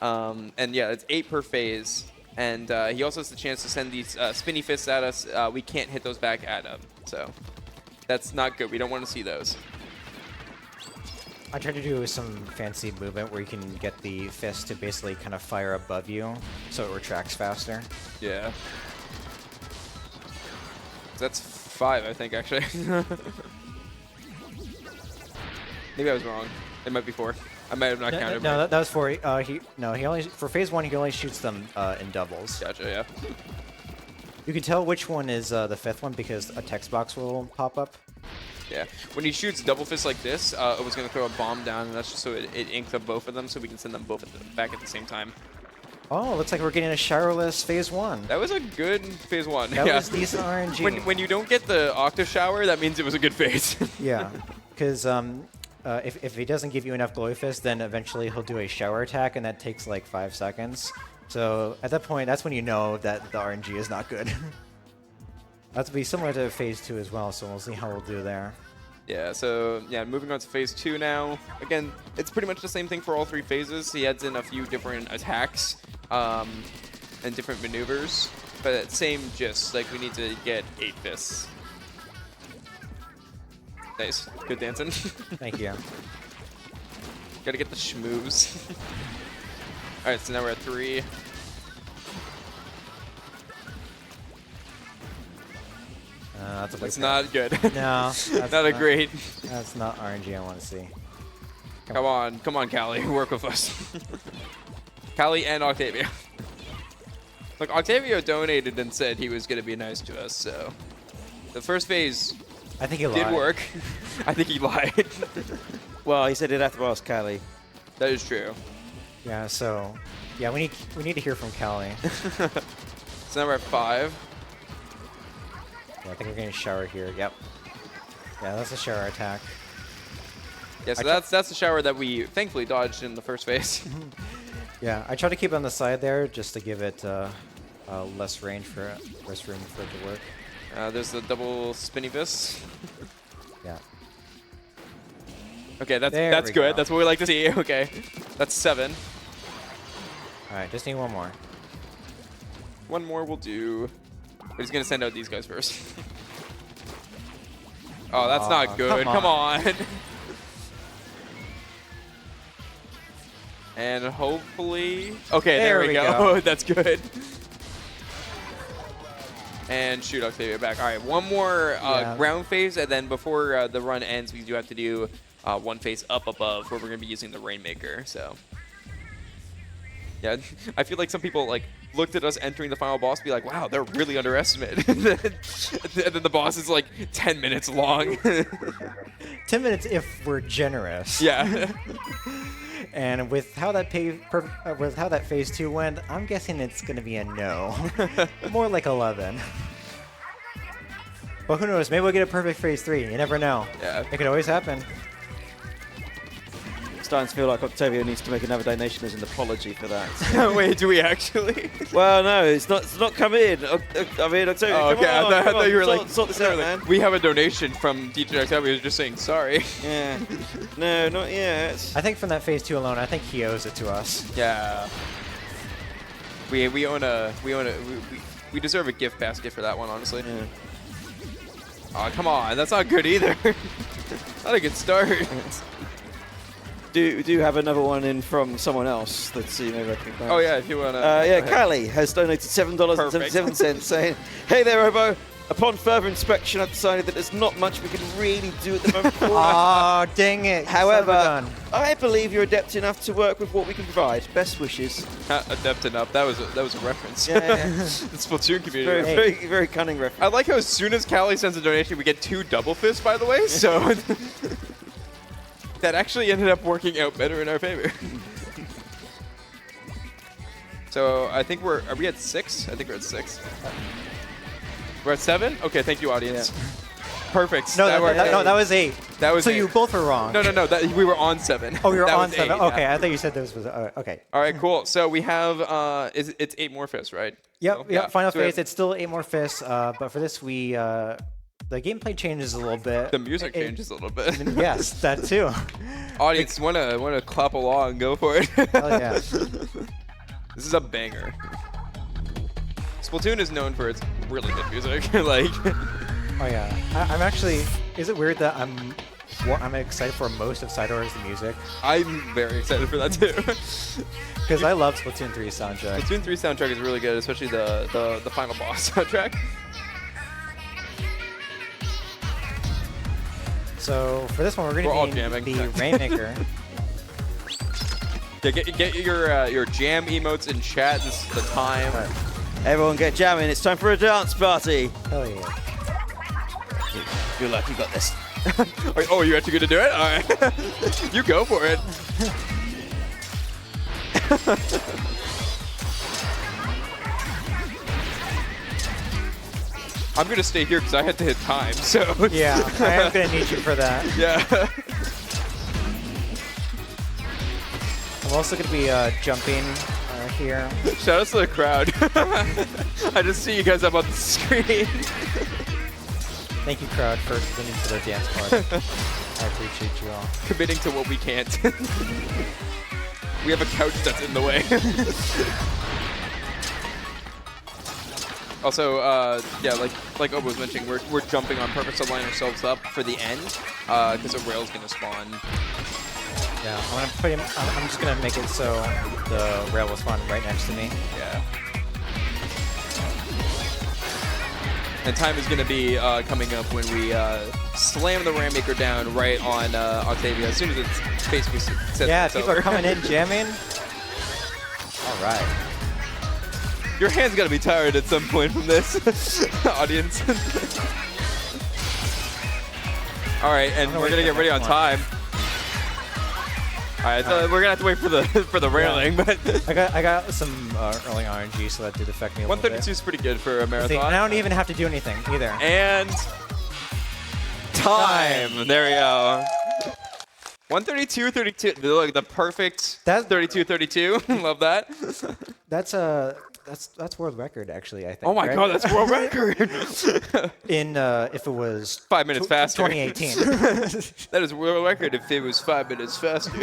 And yeah, it's 8 per phase. And he also has the chance to send these spinny fists at us. We can't hit those back at him, so that's not good. We don't want to see those. I tried to do some fancy movement where you can get the fist to basically kind of fire above you, so it retracts faster. Yeah. That's 5, I think, actually. Maybe I was wrong. It might be 4. I might have not counted. No, that was 4. He only for phase 1 he only shoots them in doubles. Gotcha. Yeah. You can tell which one is the 5th one because a text box will pop up. Yeah. When he shoots double fist like this, it was going to throw a bomb down, and that's just so it inks up both of them, so we can send them both back at the same time. Oh, looks like we're getting a showerless phase 1. That was a good phase 1. That yeah. was decent RNG. When you don't get the octa shower, that means it was a good phase. Yeah, because if he doesn't give you enough glowy fist, then eventually he'll do a shower attack, and that takes like 5 seconds. So at that point, that's when you know that the RNG is not good. That'll be similar to phase 2 as well, so we'll see how we'll do there. Yeah, so yeah, moving on to phase 2 now. Again, it's pretty much the same thing for all 3 phases. He adds in a few different attacks and different maneuvers, but same gist. We need to get 8 fists. Nice, good dancing. Thank you. Gotta get the schmooze. All right, so now we're at 3. That's not good. No, that's not a great. That's not RNG I want to see. Come on, Callie, work with us. Callie and Octavio. Look, Octavio donated and said he was gonna be nice to us, so the first phase I think he lied. did work. I think he lied. well, he said he'd have to ask Callie. That is true. Yeah, so yeah, we need to hear from Callie. So now we're at 5. Yeah, I think we're getting a shower here. Yep. Yeah, that's a shower attack. Yeah, so that's the shower that we thankfully dodged in the first phase. Yeah, I try to keep it on the side there just to give it less room for it to work. There's the double spinny fist. Yeah. Okay, that's we good. go. That's what we like to see. Okay, that's 7. All right, just need one more. One more will do. But he's gonna send out these guys first. Oh, that's not good. Come on. And hopefully... Okay, there we go. That's good. And shoot Octavia back. All right, one more ground phase, and then before the run ends, we do have to do one phase up above, where we're going to be using the Rainmaker, so... Yeah, I feel like some people looked at us entering the final boss, be like, wow, they're really underestimated. And then the boss is like 10 minutes long. 10 minutes if we're generous. Yeah. And with how that phase 2 went, I'm guessing it's going to be a no. More like 11. But who knows? Maybe we'll get a perfect phase 3. You never know. Yeah. It could always happen. Starting to feel like Octavio needs to make another donation as an apology for that. Wait, do we actually? Well, no, it's not come in. I mean, Octavio, Oh, okay. come on, I thought you were like, sort this out, man. We have a donation from DJ Octavio who's just saying sorry. Yeah. No, not yet. I think from that phase 2 alone, I think he owes it to us. Yeah. We we deserve a gift basket for that one, honestly. Yeah. Oh, come on. That's not good either. Not a good start. Do have another one in from someone else. Let's see, maybe I can. Oh yeah, if you wanna. Yeah, Callie has donated $7.77, saying, "Hey there, Obo. Upon further inspection, I've decided that there's not much we can really do at the moment. Aw, dang it. However, I believe you're adept enough to work with what we can provide. Best wishes." Adept enough. That was a reference. Yeah. The Splatoon community. Very cunning reference. I like how as soon as Callie sends a donation, we get 2 double fists. By the way, so that actually ended up working out better in our favor. So I think are we at 6? I think we're at 6. We're at 7? Okay, thank you, audience. Yeah. Perfect. No, that was 8. That was so 8. you both were wrong. No, we were on 7. Oh, we were That on was 7. 8, Okay, yeah. I thought you said this was okay. All right, cool. So we have it's 8 more fists, right? Yep, So, yep. yeah. Final So we phase. have It's still 8 more fists, but for this we the gameplay changes a little bit. the music changes a little bit. Yes, that too. Audience, wanna clap along? Go for it. Hell yeah. This is a banger. Splatoon is known for its really good music. Like, Oh yeah. I'm actually. Is it weird that I'm excited for most of Sidor's music? I'm very excited for that too. Because I love Splatoon 3's soundtrack. Splatoon 3 soundtrack is really good, especially the final boss soundtrack. So for this one, we're We're all going to jamming. be the Rainmaker. Yeah, get your jam emotes in chat. This is the time. Right. Everyone get jamming. It's time for a dance party. Hell yeah. You're lucky you got this. Oh, you actually gonna do it? All right. You go for it. I'm gonna stay here because I had to hit time. So Yeah, I am going to need you for that. yeah. I'm also going to be jumping here. Shout out to the crowd. I just see you guys up on the screen. Thank you, crowd, for coming to the dance party. I appreciate you all. Committing to what we can't. We have a couch that's in the way. Also, yeah, like Obo was mentioning, we're jumping on purpose to line ourselves up for the end, because a rail's gonna spawn. Yeah, I'm just gonna make it so the rail will spawn right next to me. Yeah. And time is gonna be coming up when we slam the Rainmaker down right on Octavia as soon as it's basically says Yeah, it's people over. are coming in jamming. All right. Your hand's gotta be tired at some point from this, audience. All right, and we're gonna get ready on time. All right, so we're gonna have to wait for the railing, but I got some early RNG, so that did affect me a little bit. 132 is pretty good for a See, marathon. and I don't even have to do anything either. And time. There we go. 132-32. Look, the perfect. That's 32-32. Love that. That's world record actually. I think. Oh my right? God, that's world record. In if it was 5 minutes faster. 2018. That is world record if it was 5 minutes faster.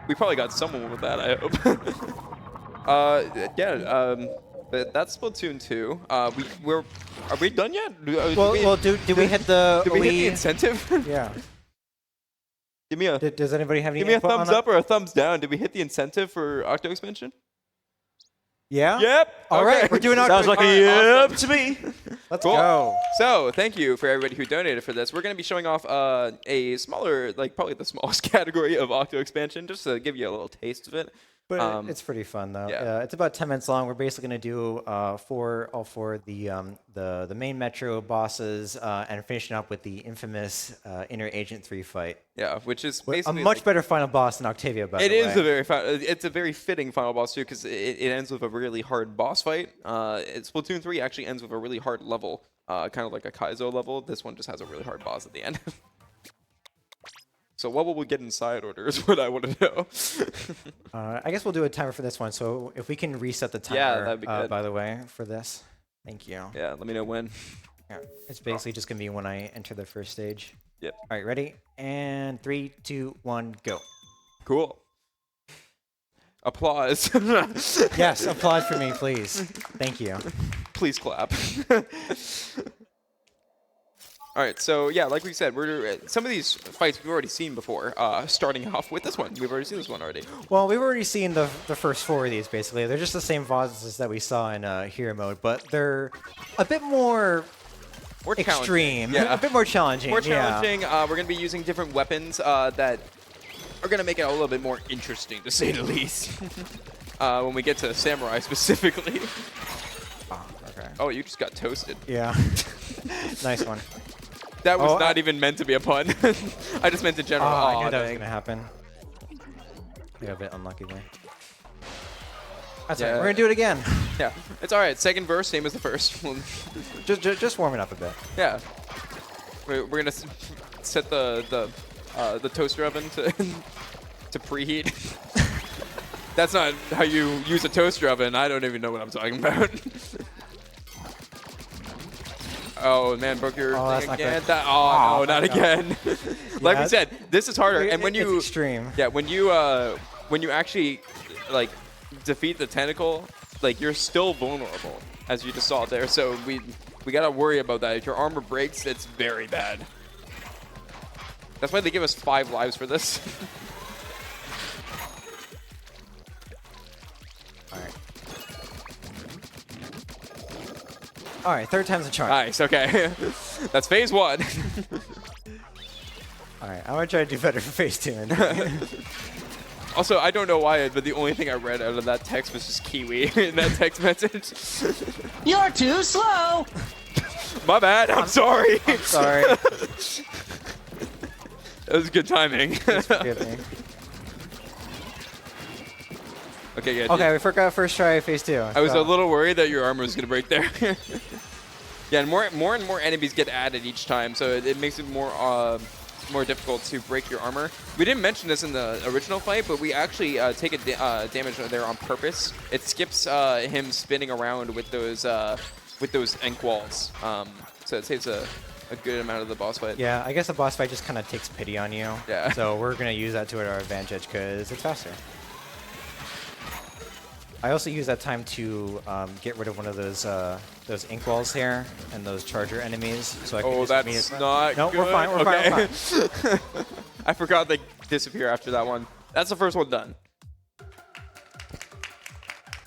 We probably got someone with that, I hope. Yeah. But that's Splatoon 2. Are we done yet? Well, do we hit the? Did we hit the incentive? Yeah. Give me a. Does anybody have any? Give me a info on thumbs that? up or a thumbs down. Did we hit the incentive for Octo expansion? Yeah. Yep. All right, we're doing Octo. Sounds like All a right, yep to me. Let's Cool. go. So, thank you for everybody who donated for this. We're going to be showing off a smaller, like probably the smallest category of Octo expansion, just to give you a little taste of it. But it's pretty fun though. Yeah. It's about 10 minutes long. We're basically going to do all four the main metro bosses and finishing up with the infamous Inner Agent 3 fight. Yeah, which is A basically much better final boss than Octavia, by the way. It's a very fitting final boss too, because it ends with a really hard boss fight. Splatoon 3 actually ends with a really hard level, kind of like a Kaizo level. This one just has a really hard boss at the end. So what will we get inside order is what I want to know. I guess we'll do a timer for this one. So if we can reset the timer, Yeah, that'd be good. by the way, for this. Thank you. Yeah, let me know when. Yeah, it's basically just going to be when I enter the first stage. Yep. All right, ready? And 3, 2, 1, go. Cool. Applause. Yes, applaud for me, please. Thank you. Please clap. All right, so yeah, like we said, some of these fights we've already seen before. Starting off with this one, we've already seen this one already. Well, we've already seen the first 4 of these, basically. They're just the same bosses that we saw in Hero Mode, but they're a bit more extreme. Yeah. A bit more challenging. More challenging. We're going to be using different weapons that are going to make it a little bit more interesting, to say the least. When we get to Samurai specifically. Oh, okay. Oh, you just got toasted. Yeah. Nice one. That was not even meant to be a pun. I just meant in general. I Aw, knew that was dang. going to happen. Yeah, a bit unlucky there. That's Yeah. right. We're going to do it again. Yeah, it's all right. Second verse, same as the first. Just warming up a bit. Yeah. We're gonna set the toaster oven to to preheat. That's not how you use a toaster oven. I don't even know what I'm talking about. Oh man, broke your thing again. No, not again. Like we said, this is harder. And when you it's extreme. Yeah, when you actually like defeat the tentacle, like you're still vulnerable, as you just saw there. So we gotta worry about that. If your armor breaks, it's very bad. That's why they give us 5 lives for this. All right, third time's a charm. Nice. Okay, that's phase 1. All right, I'm gonna try to do better for phase 2. Also, I don't know why, but the only thing I read out of that text was just Kiwi in that text message. You're too slow. My bad. I'm sorry. I'm sorry. That was good timing. Forgive me. Okay, good. Okay, we forgot first try phase 2. I was a little worried that your armor was gonna break there. Yeah, and more and more enemies get added each time, so it makes it more difficult to break your armor. We didn't mention this in the original fight, but we actually take a damage there on purpose. It skips him spinning around with those ink walls, so it saves a good amount of the boss fight. Yeah, I guess the boss fight just kind of takes pity on you. Yeah. So we're gonna use that to our advantage because it's faster. I also use that time to get rid of one of those ink walls here and those charger enemies. So I can just that's not No, good. we're fine. We're fine. I forgot they disappear after that one. That's the first one done.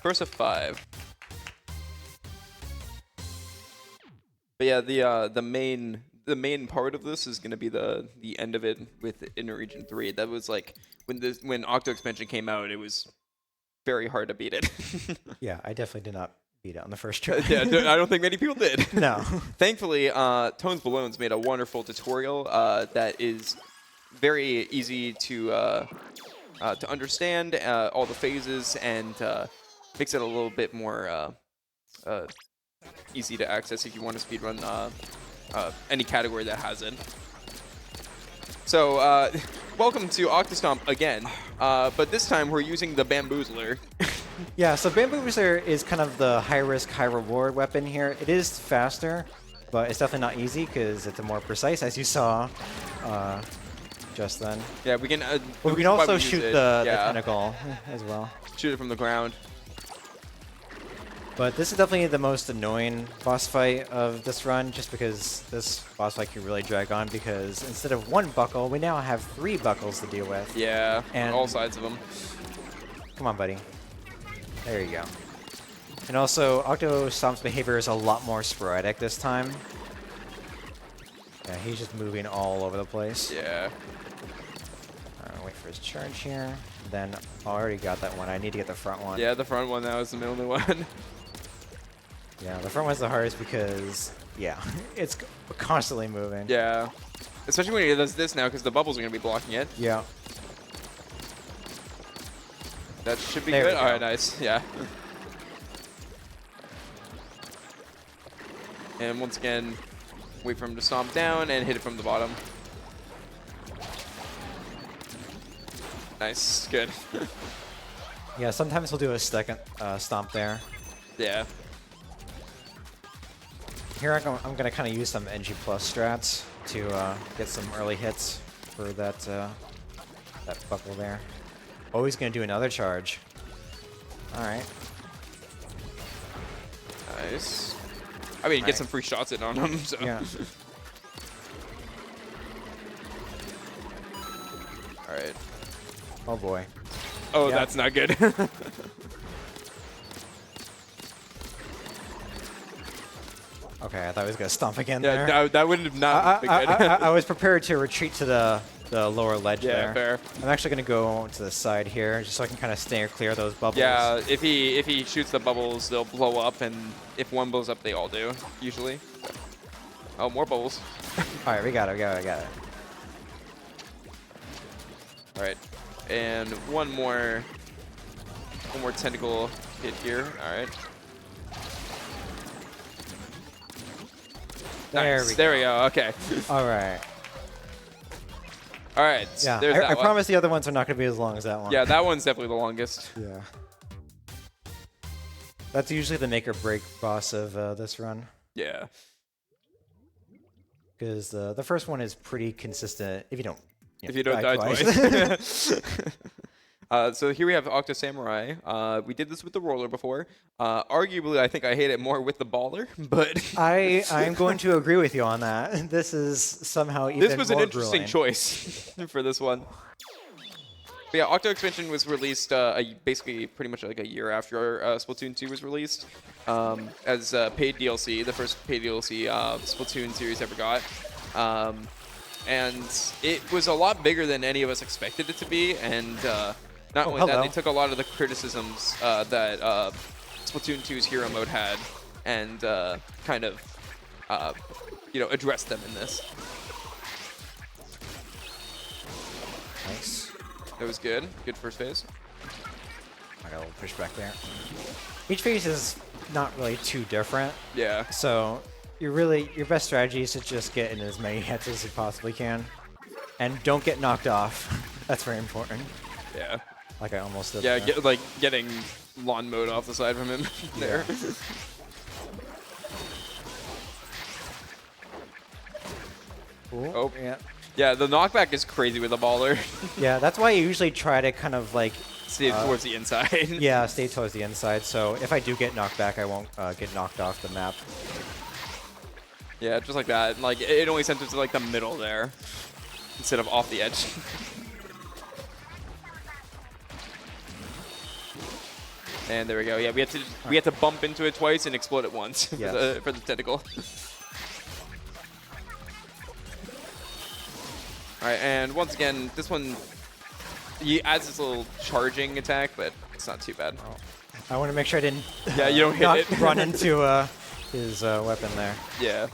First of 5. But yeah, the main part of this is going to be the end of it with Inner Region 3. That was like when Octo expansion came out, it was very hard to beat it. Yeah, I definitely did not beat it on the first try. Yeah, I don't think many people did. No. Thankfully, Tones Balloons made a wonderful tutorial that is very easy to understand all the phases and makes it a little bit more easy to access if you want to speedrun any category that has it. So, welcome to Octostomp again, but this time we're using the Bamboozler. Yeah, so Bamboozler is kind of the high-risk, high-reward weapon here. It is faster, but it's definitely not easy because it's more precise, as you saw just then. Yeah, we can. But we can also shoot the tentacle as well. Shoot it from the ground. But this is definitely the most annoying boss fight of this run, just because this boss fight can really drag on, because instead of 1 buckle, we now have 3 buckles to deal with. Yeah, and on all sides of them. Come on, buddy. There you go. And also, Octostomp's behavior is a lot more sporadic this time. Yeah, he's just moving all over the place. Yeah. Wait for his charge here. Then I already got that one. I need to get the front one. Yeah, the front one, that was the only one. Yeah, the front one's the hardest because, yeah, it's constantly moving. Yeah. Especially when he does this now, because the bubbles are going to be blocking it. Yeah. That should be There we good. go. All right, nice. Yeah. And once again, wait for him to stomp down and hit it from the bottom. Nice. Good. Yeah, sometimes he'll do a second stomp there. Yeah. Here I'm going to kind of use some NG plus strats to get some early hits for that that buckle there. Oh, he's going to do another charge. All right. Nice. I mean, get Right. some free shots in on him. So. Yeah. All right. Oh boy. Oh, Yeah. that's not good. Okay, I thought he was going to stomp again Yeah, there. that would have not been good. I was prepared to retreat to the lower ledge Yeah, there. fair. I'm actually going to go to the side here just so I can kind of stay clear of those bubbles. Yeah, if he shoots the bubbles, they'll blow up, and if one blows up, they all do, usually. Oh, more bubbles. All right, we got it. I got it. All right, and one more tentacle hit here. All right. There Nice. we There we go. Okay. All right. All right. Yeah, There's I that one. promise the other ones are not going to be as long as that one. Yeah, that one's definitely the longest. Yeah. That's usually the make or break boss of this run. Yeah. Because the first one is pretty consistent if you don't, If you don't die twice. So here we have Octo Samurai. We did this with the roller before. Arguably, I think I hate it more with the baller, but I'm going to agree with you on that. This is somehow even this was an more interesting grueling. choice for this one. But yeah, Octo Expansion was released basically pretty much like a year after Splatoon 2 was released as paid DLC, the first paid DLC Splatoon series ever got. And it was a lot bigger than any of us expected it to be, and not only that, hello. they took a lot of the criticisms that Splatoon 2's hero mode had and kind of addressed them in this. Nice. It was good. Good first phase. I got a little pushback there. Each phase is not really too different, Yeah. so your best strategy is to just get in as many hits as you possibly can, and don't get knocked off. That's very important. Yeah. Like I almost did. Yeah, there. getting lawn mode off the side from him there. Cool. Oh. Yeah. Yeah, the knockback is crazy with the baller. Yeah, that's why I usually try to kind of like See it towards the inside. yeah, stay towards the inside. So if I do get knocked back, I won't get knocked off the map. Yeah, just like that. Like it only sent it to like the middle there instead of off the edge. And there we go. Yeah, we had to bump into it twice and explode it once Yes. for the tentacle. All right, and once again, this one he adds this little charging attack, but it's not too bad. I want to make sure I didn't Yeah, you don't hit not it. run into his weapon there. Yeah.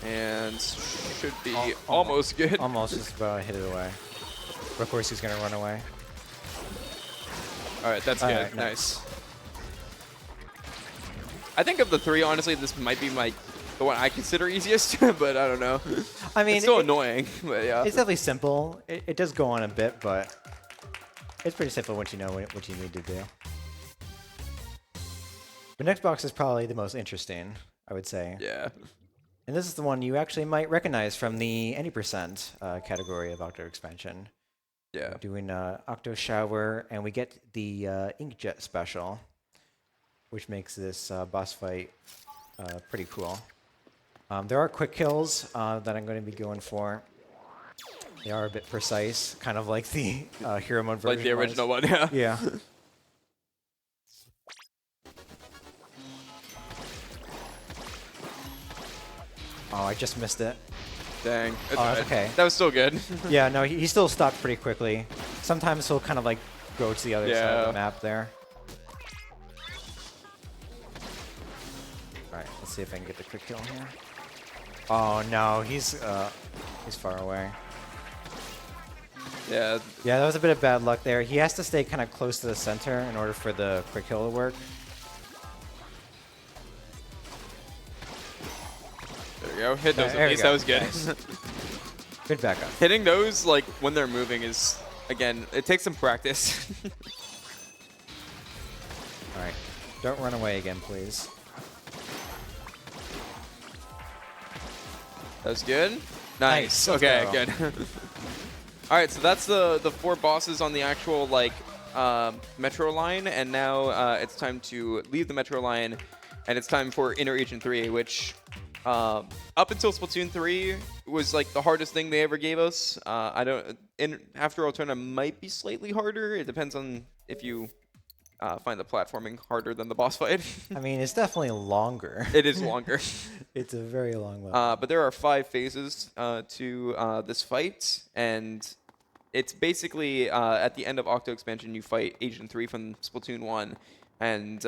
And should be almost good. Almost just about hit it away. But of course he's gonna run away. All right, that's All good. right, Nice. I think of the three, honestly, this might be the one I consider easiest, but I don't know. I mean, It's still annoying, but yeah. It's definitely simple. It does go on a bit, but it's pretty simple once you know what you need to do. The next box is probably the most interesting, I would say. Yeah. And this is the one you actually might recognize from the any percent category of Octo expansion. Yeah. Doing Octo Shower, and we get the Inkjet special, which makes this boss fight pretty cool. There are quick kills that I'm going to be going for. They are a bit precise, kind of like the hero mode version. Like the original one, yeah. Yeah. Oh, I just missed it. Dang. Oh, that's okay. That was still good. Yeah, no, he still stopped pretty quickly. Sometimes he'll kind of like go to the other side of the map there. All right, let's see if I can get the quick kill here. Oh no, he's far away. Yeah. Yeah, that was a bit of bad luck there. He has to stay kind of close to the center in order for the quick kill to work. There we go. Hit those There at least. That was good. Nice. Good backup. Hitting those like when they're moving is, again, it takes some practice. All right, don't run away again, please. That's good. Nice. Nice. Okay, good. All right, so that's the 4 bosses on the actual like metro line, and now it's time to leave the metro line, and it's time for Inner Agent 3, which up until Splatoon 3 was like the hardest thing they ever gave us. After Alterna might be slightly harder. It depends on if you find the platforming harder than the boss fight. I mean, it's definitely longer. It is longer. It's a very long level. But there are 5 phases to this fight, and it's basically at the end of Octo Expansion, you fight Agent 3 from Splatoon 1, and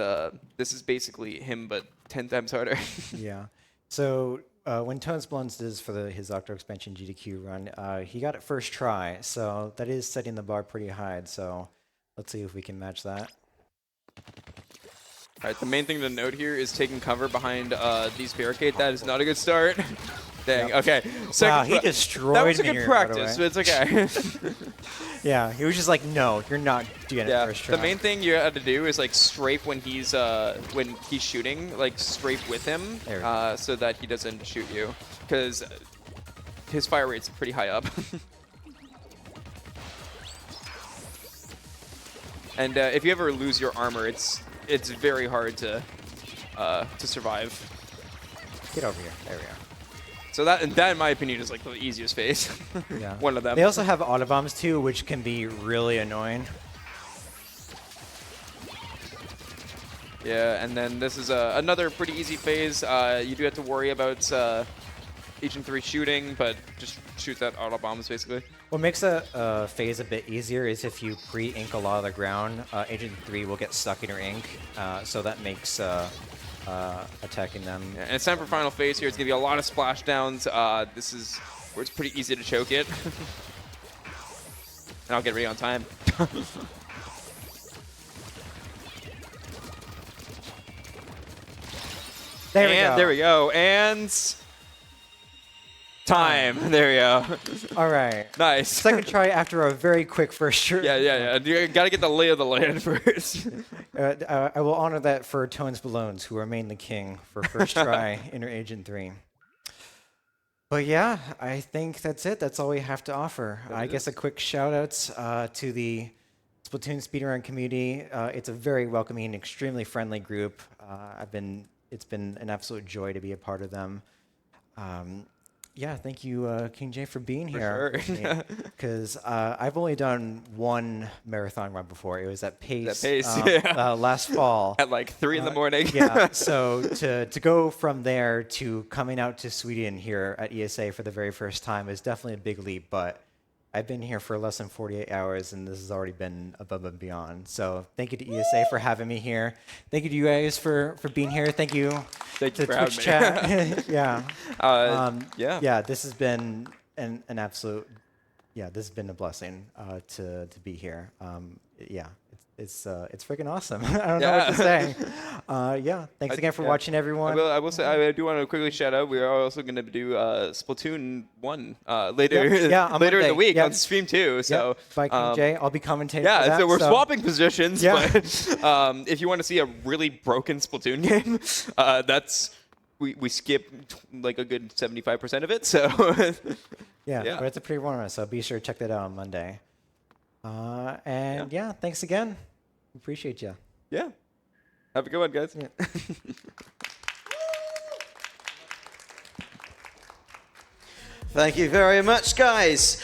this is basically him, but 10 times harder. Yeah. So when Tones Blunts does for his Octo Expansion GDQ run, he got it first try, so that is setting the bar pretty high, so let's see if we can match that. All right, the main thing to note here is taking cover behind these barricades. That is not a good start. Dang, okay. Wow, he destroyed me. That was a good here, by the practice, way. but it's okay. Yeah, he was just like, no, you're not doing it first try. The main thing you have to do is like strafe when he's shooting, like strafe with him, so that he doesn't shoot you, because his fire rate's pretty high up. And if you ever lose your armor, it's very hard to survive. Get over here. There we go. So that in my opinion is like the easiest phase. Yeah. One of them. They also have auto bombs too, which can be really annoying. Yeah, and then this is another pretty easy phase. You do have to worry about Agent 3 shooting, but just shoot that auto bombs basically. What makes a phase a bit easier is if you pre-ink a lot of the ground, Agent 3 will get stuck in your ink, so that makes attacking them. Yeah, and it's time for final phase here. It's going to be a lot of splashdowns. This is where it's pretty easy to choke it. And I'll get ready on time. There we go. And time. There we go. All right. Nice. Second try after a very quick first try. Yeah. You got to get the lay of the land first. I will honor that for Tones Balloons, who remain the king for first try Inner Agent 3. But yeah, I think that's it. That's all we have to offer. I guess a quick shout out to the Splatoon speedrun community. It's a very welcoming, extremely friendly group. It's been an absolute joy to be a part of them. Yeah, thank you, King J, for being here. Sure. Because I've only done one marathon run before. It was at Pace, yeah. last fall. At like 3 in the morning. Yeah, so to go from there to coming out to Sweden here at ESA for the very first time is definitely a big leap, but I've been here for less than 48 hours, and this has already been above and beyond. So thank you to ESA for having me here. Thank you to you guys for being here. Thank you Thank you to for Twitch chat. Yeah. Yeah. This has been an absolute, this has been a blessing to be here. It's freaking awesome. I don't know what to say. Thanks again for watching, everyone. I will say, I do want to quickly shout out, we are also going to do Splatoon 1 later later in the week on stream too. So by King J, I'll be commentating for that, so we're swapping positions. Yeah. But if you want to see a really broken Splatoon game, we skip like a good 75% of it. So but it's a pre-warm, so be sure to check that out on Monday. Thanks again. Appreciate you. Yeah. Have a good one, guys. Yeah. Thank you very much, guys.